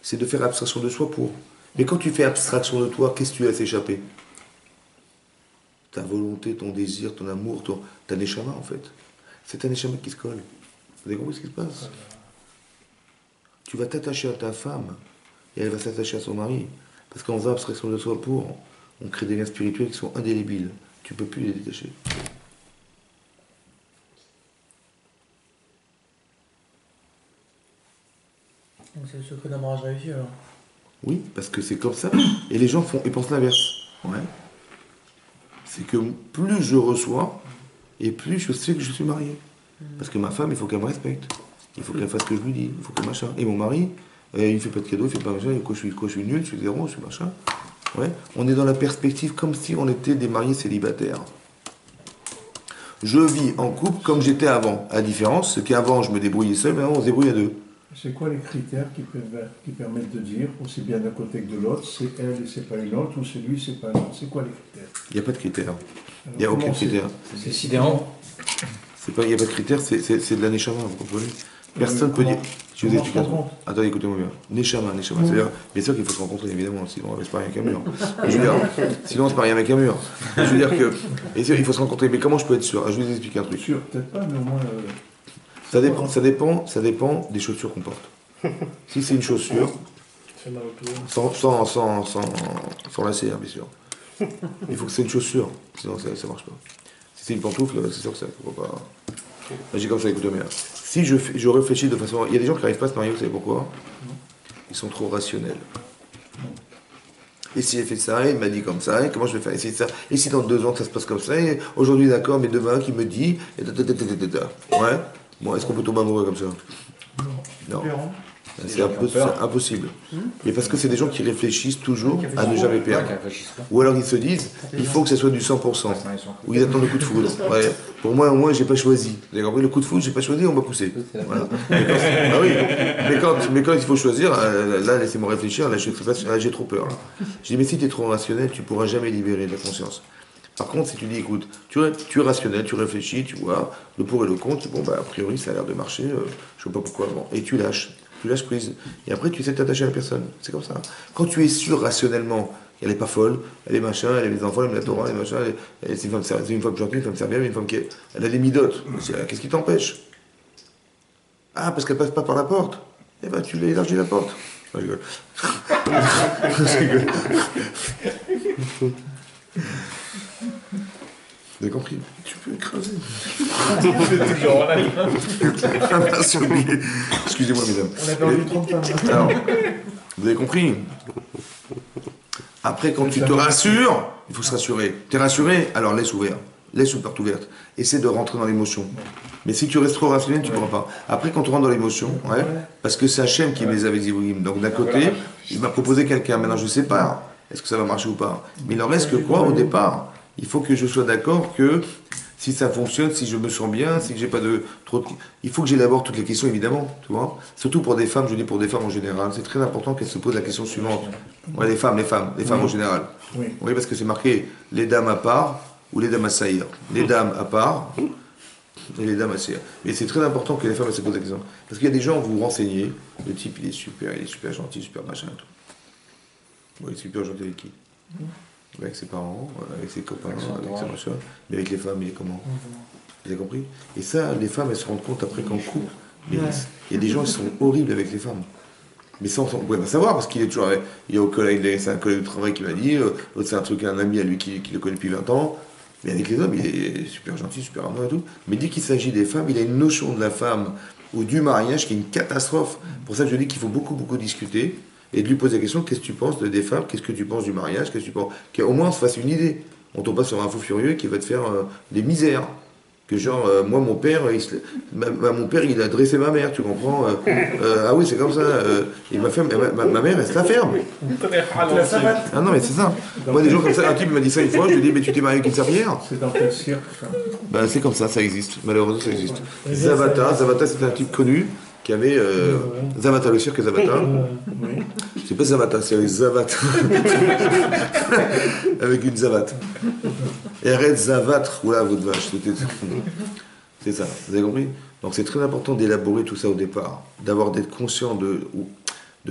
C'est de faire abstraction de soi pour. Mais quand tu fais abstraction de toi, qu'est-ce que tu laisses échapper? Ta volonté, ton désir, ton amour, ta neshama en fait. C'est ta neshama qui se colle. Vous avez compris ce qui se passe? Tu vas t'attacher à ta femme et elle va s'attacher à son mari. Parce qu'en faisant abstraction de soi pour, on crée des liens spirituels qui sont indélébiles. Tu ne peux plus les détacher. Donc c'est le secret d'un mariage réussi alors. Oui, parce que c'est comme ça. Et les gens pensent l'inverse. Ouais. C'est que plus je reçois, et plus je sais que je suis marié. Parce que ma femme, il faut qu'elle me respecte. Il faut qu'elle fasse ce que je lui dis. Il faut que machin. Et mon mari, il ne fait pas de cadeaux, il ne fait pas machin. Et quand je suis nul, je suis zéro, je suis machin. Ouais. On est dans la perspective comme si on était des mariés célibataires. Je vis en couple comme j'étais avant. À la différence, c'est qu'avant, je me débrouillais seul, maintenant, on se débrouille à deux. C'est quoi les critères qui permettent de dire, aussi bien d'un côté que de l'autre, c'est elle et c'est pas une autre, ou c'est lui, c'est pas une autre? C'est quoi les critères? Il n'y a pas de critères. Alors, Il n'y a aucun comment critère. C'est sidérant. Il n'y a pas de critère, c'est de la neshama, vous comprenez? Personne ne peut dire. Je vous explique. Attendez, écoutez-moi bien. Neshama. C'est-à-dire, bien sûr qu'il faut se rencontrer, évidemment, sinon on va se parier avec un mur. Je veux dire, sinon on se parie avec un mur. Je veux dire que. Et il faut se rencontrer. Mais comment je peux être sûr? Je vais vous expliquer un truc. Sûr, peut-être pas, mais au moins. Ça dépend des chaussures qu'on porte. Si c'est une chaussure, C'est mal autour. sans lacet, hein, bien sûr. Il faut que c'est une chaussure, sinon ça ne marche pas. Si c'est une pantoufle, c'est sûr que ça ne faut pas. J'ai comme ça, écoutez bien. Si je réfléchis de façon. Il y a des gens qui n'arrivent pas à se marier, vous savez pourquoi? Ils sont trop rationnels. Et si j'ai fait ça, il m'a dit comme ça, et comment je vais faire? Et si ça, et si dans 2 ans ça se passe comme ça, et aujourd'hui d'accord, mais demain qui me dit, et ouais. Bon, est-ce qu'on peut tomber amoureux comme ça? Non. C'est impossible. Mais parce que c'est des gens qui réfléchissent toujours à ne jamais perdre. Ou alors ils se disent, il faut que ça soit du 100%. Ou ils attendent le coup de foudre. Ouais. Pour moi, j'ai pas choisi. Vous avez compris, le coup de foudre, j'ai pas choisi, on m'a poussé. Voilà. Mais quand il faut choisir, là, laissez-moi réfléchir, là, j'ai trop peur. Là. Je dis, mais si tu es trop rationnel, tu pourras jamais libérer de la conscience. Par contre, si tu dis, écoute, tu es rationnel, tu réfléchis, tu vois, le pour et le contre, bon, bah, a priori, ça a l'air de marcher, je vois pas pourquoi. Bon. Et tu lâches prise. Et après, tu sais t'attacher à la personne. C'est comme ça. Quand tu es sûr rationnellement, elle est pas folle, elle est machin, elle aime les enfants, elle aime la Torah, elle est machin, c'est une femme gentille, une femme serviable, une femme qui elle a des midotes. Qu'est-ce qui t'empêche? Ah, parce qu'elle passe pas par la porte. Eh ben, tu l'as élargi la porte. Je rigole. Je rigole. Vous avez compris? Tu peux écraser. C'est toujours là. Excusez-moi, mesdames. On a perdu 30 femmes. Alors, vous avez compris? Après, quand tu te rassures, il faut se rassurer. Tu es rassuré? Alors laisse ouvert. Laisse une porte ouverte. Essaie de rentrer dans l'émotion. Mais si tu restes trop rationnel, tu ne pourras pas. Après, quand tu rentres dans l'émotion, ouais, parce que c'est Hachem qui met les avec Zivouim. Donc d'un côté, il m'a proposé quelqu'un. Maintenant, je ne sais pas. Est-ce que ça va marcher ou pas? Mais il en reste que quoi au départ? Il faut que je sois d'accord que si ça fonctionne, si je me sens bien, si j'ai pas de trop. Il faut que j'élabore toutes les questions, évidemment, tu vois. Surtout pour des femmes, je dis pour des femmes en général, c'est très important qu'elles se posent la question suivante. Ouais, les femmes en général. Oui, parce que c'est marqué les dames à part ou les dames à saillir. Les dames à part et les dames à saillir. Mais c'est très important que les femmes elles se posent la question. Parce qu'il y a des gens, vous vous renseignez, le type il est super gentil, super machin et tout. Oui, super gentil avec qui? Avec ses parents, avec ses copains, avec ses machins, mais avec les femmes, il est comment? Vous avez compris? Et ça, les femmes, elles se rendent compte après qu'en couple, il y a des gens qui sont horribles avec les femmes. Mais ça, on pouvait pas savoir, parce qu'il est toujours. Il y a au collègue, c'est un collègue de travail qui m'a dit, l'autre c'est un ami à lui qui le connaît depuis 20 ans. Mais avec les hommes, il est super gentil, super amoureux et tout. Mais dès qu'il s'agit des femmes, il a une notion de la femme ou du mariage qui est une catastrophe. Pour ça, je dis qu'il faut beaucoup, beaucoup discuter. Et de lui poser la question, qu'est-ce que tu penses des femmes? Qu'est-ce que tu penses du mariage? Qu'est-ce que tu penses? Qu'au moins on se fasse une idée. On tombe pas sur un fou furieux qui va te faire des misères. Que genre, moi, mon père, mon père, il a dressé ma mère, tu comprends ah oui, c'est comme ça. Et ma mère, elle se la ferme. La savate. Ah non, mais c'est ça. Moi, des gens comme ça, un type m'a dit ça une fois, je lui ai dit, mais tu t'es marié avec une serpillière? C'est dans quel cirque, ça? Ben, c'est comme ça existe. Malheureusement, ça existe. Zavata, c'est un type connu qui avait Zavata, le cirque Zavata. Oui. C'est pas Zavata, c'est Zavata. Avec une Zavate. Eretz Zavatre, oula, votre vache. C'est ça, vous avez compris? Donc c'est très important d'élaborer tout ça au départ, d'être conscient de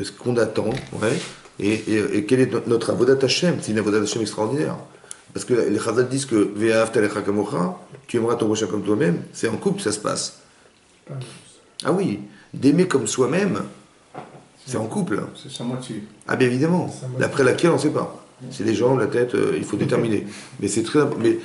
ce qu'on attend, ouais, et quel est notre avodat Hashem. C'est une avodat Hashem extraordinaire. Parce que les Chazal disent que Ve'ahavta lecha kamocha, tu aimeras ton prochain comme toi-même, c'est en couple que ça se passe. Ah oui, d'aimer comme soi-même, c'est en couple. C'est sa moitié. Ah bien évidemment. Après laquelle, on ne sait pas. C'est les jambes, la tête, il faut déterminer. Mais c'est très... Mais...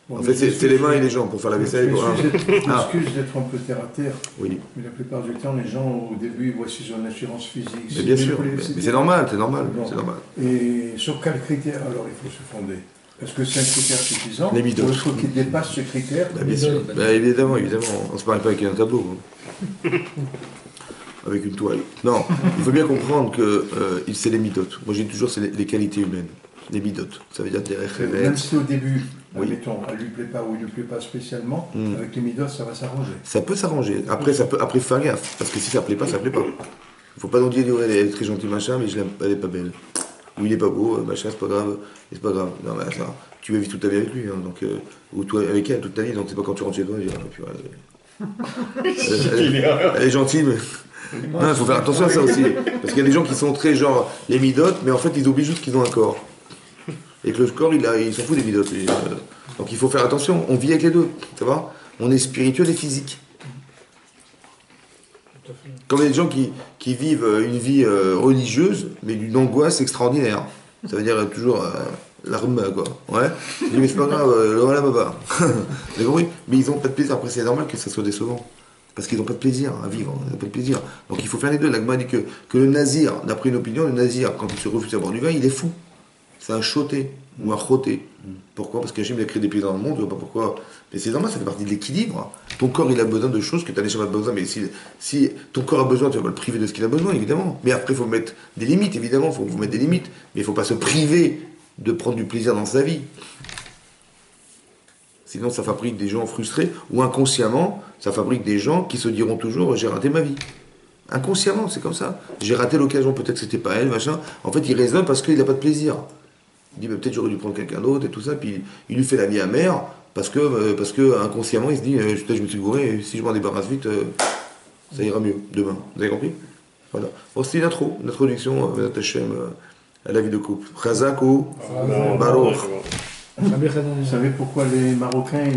Bon, en fait, c'est les mains et les jambes pour faire la vaisselle. Je m'excuse d'être un peu terre à terre, Oui, mais la plupart du temps, les gens, au début, ils voient s'ils ont une assurance physique. mais bien sûr. Mais c'est normal, c'est normal. Bon. C'est normal. Et sur quel critère, alors, il faut se fonder? Est-ce que c'est un critère suffisant? Les midos. Ou est-ce qu'il dépasse ce critère? Bah, bien sûr. Bah, évidemment. On ne se parle pas avec un tableau. Hein. Avec une toile. Non, il faut bien comprendre que c'est les midotes. Moi, j'ai toujours c'est les qualités humaines. Les midotes. Ça veut dire des référents. Même si au début, Oui. admettons, elle ne lui plaît pas ou il ne lui plaît pas spécialement, avec les midos, ça va s'arranger. Ça peut s'arranger. Après, après, faut faire gaffe. Parce que si ça plaît pas, ça plaît pas. Il faut pas nous dire, ouais, elle est très gentille, machin, mais elle est pas belle. Ou il est pas beau, machin, c'est pas grave. Et c'est pas grave. Non, mais ça, tu vas vivre toute ta vie avec lui. Hein, donc, ou toi avec elle toute ta vie. Donc, c'est pas quand tu rentres chez toi, dire, puis, elle est gentille, mais. Non, il faut faire attention à ça aussi. Parce qu'il y a des gens qui sont très genre les midotes, mais en fait, ils oublient juste qu'ils ont un corps. Et que le corps, il s'en fout des midotes. Donc, il faut faire attention. On vit avec les deux. Ça va? On est spirituel et physique. Comme il y a des gens qui vivent une vie religieuse, mais d'une angoisse extraordinaire. Ça veut dire toujours l'arme, quoi. Ouais. Je dis, mais c'est pas grave, voilà, baba. Vous avez compris? Mais ils n'ont pas de plaisir. Après, c'est normal que ça soit décevant. Parce qu'ils n'ont pas de plaisir à vivre. Ils n'ont pas de plaisir. Donc il faut faire les deux. L'Agma dit que le nazir, d'après une opinion, le nazir, quand il se refuse à boire du vin, il est fou. C'est un choté ou un choté. Pourquoi? Parce qu'Hachem il a créé des plaisirs dans le monde, je ne vois pas pourquoi. Mais c'est normal, ça fait partie de l'équilibre. Ton corps, il a besoin de choses que ta nation n'a pas besoin. Mais si ton corps a besoin, tu vas pas le priver de ce qu'il a besoin, évidemment. Mais après, il faut mettre des limites, évidemment. Il faut vous mettre des limites. Mais il ne faut pas se priver de prendre du plaisir dans sa vie. Sinon, ça fabrique des gens frustrés. Ou inconsciemment, ça fabrique des gens qui se diront toujours « j'ai raté ma vie ». Inconsciemment, c'est comme ça. J'ai raté l'occasion, peut-être que c'était pas elle, machin. En fait, il raisonne parce qu'il n'a pas de plaisir. Il dit bah, peut-être j'aurais dû prendre quelqu'un d'autre et tout ça. Puis il lui fait la vie amère parce que inconsciemment, il se dit peut-être je me suis gouré, et si je m'en débarrasse vite, ça ira mieux demain. Vous avez compris? Voilà. Bon, c'était une introduction à la vie de couple. Chazak ou Baruch. Vous savez pourquoi les Marocains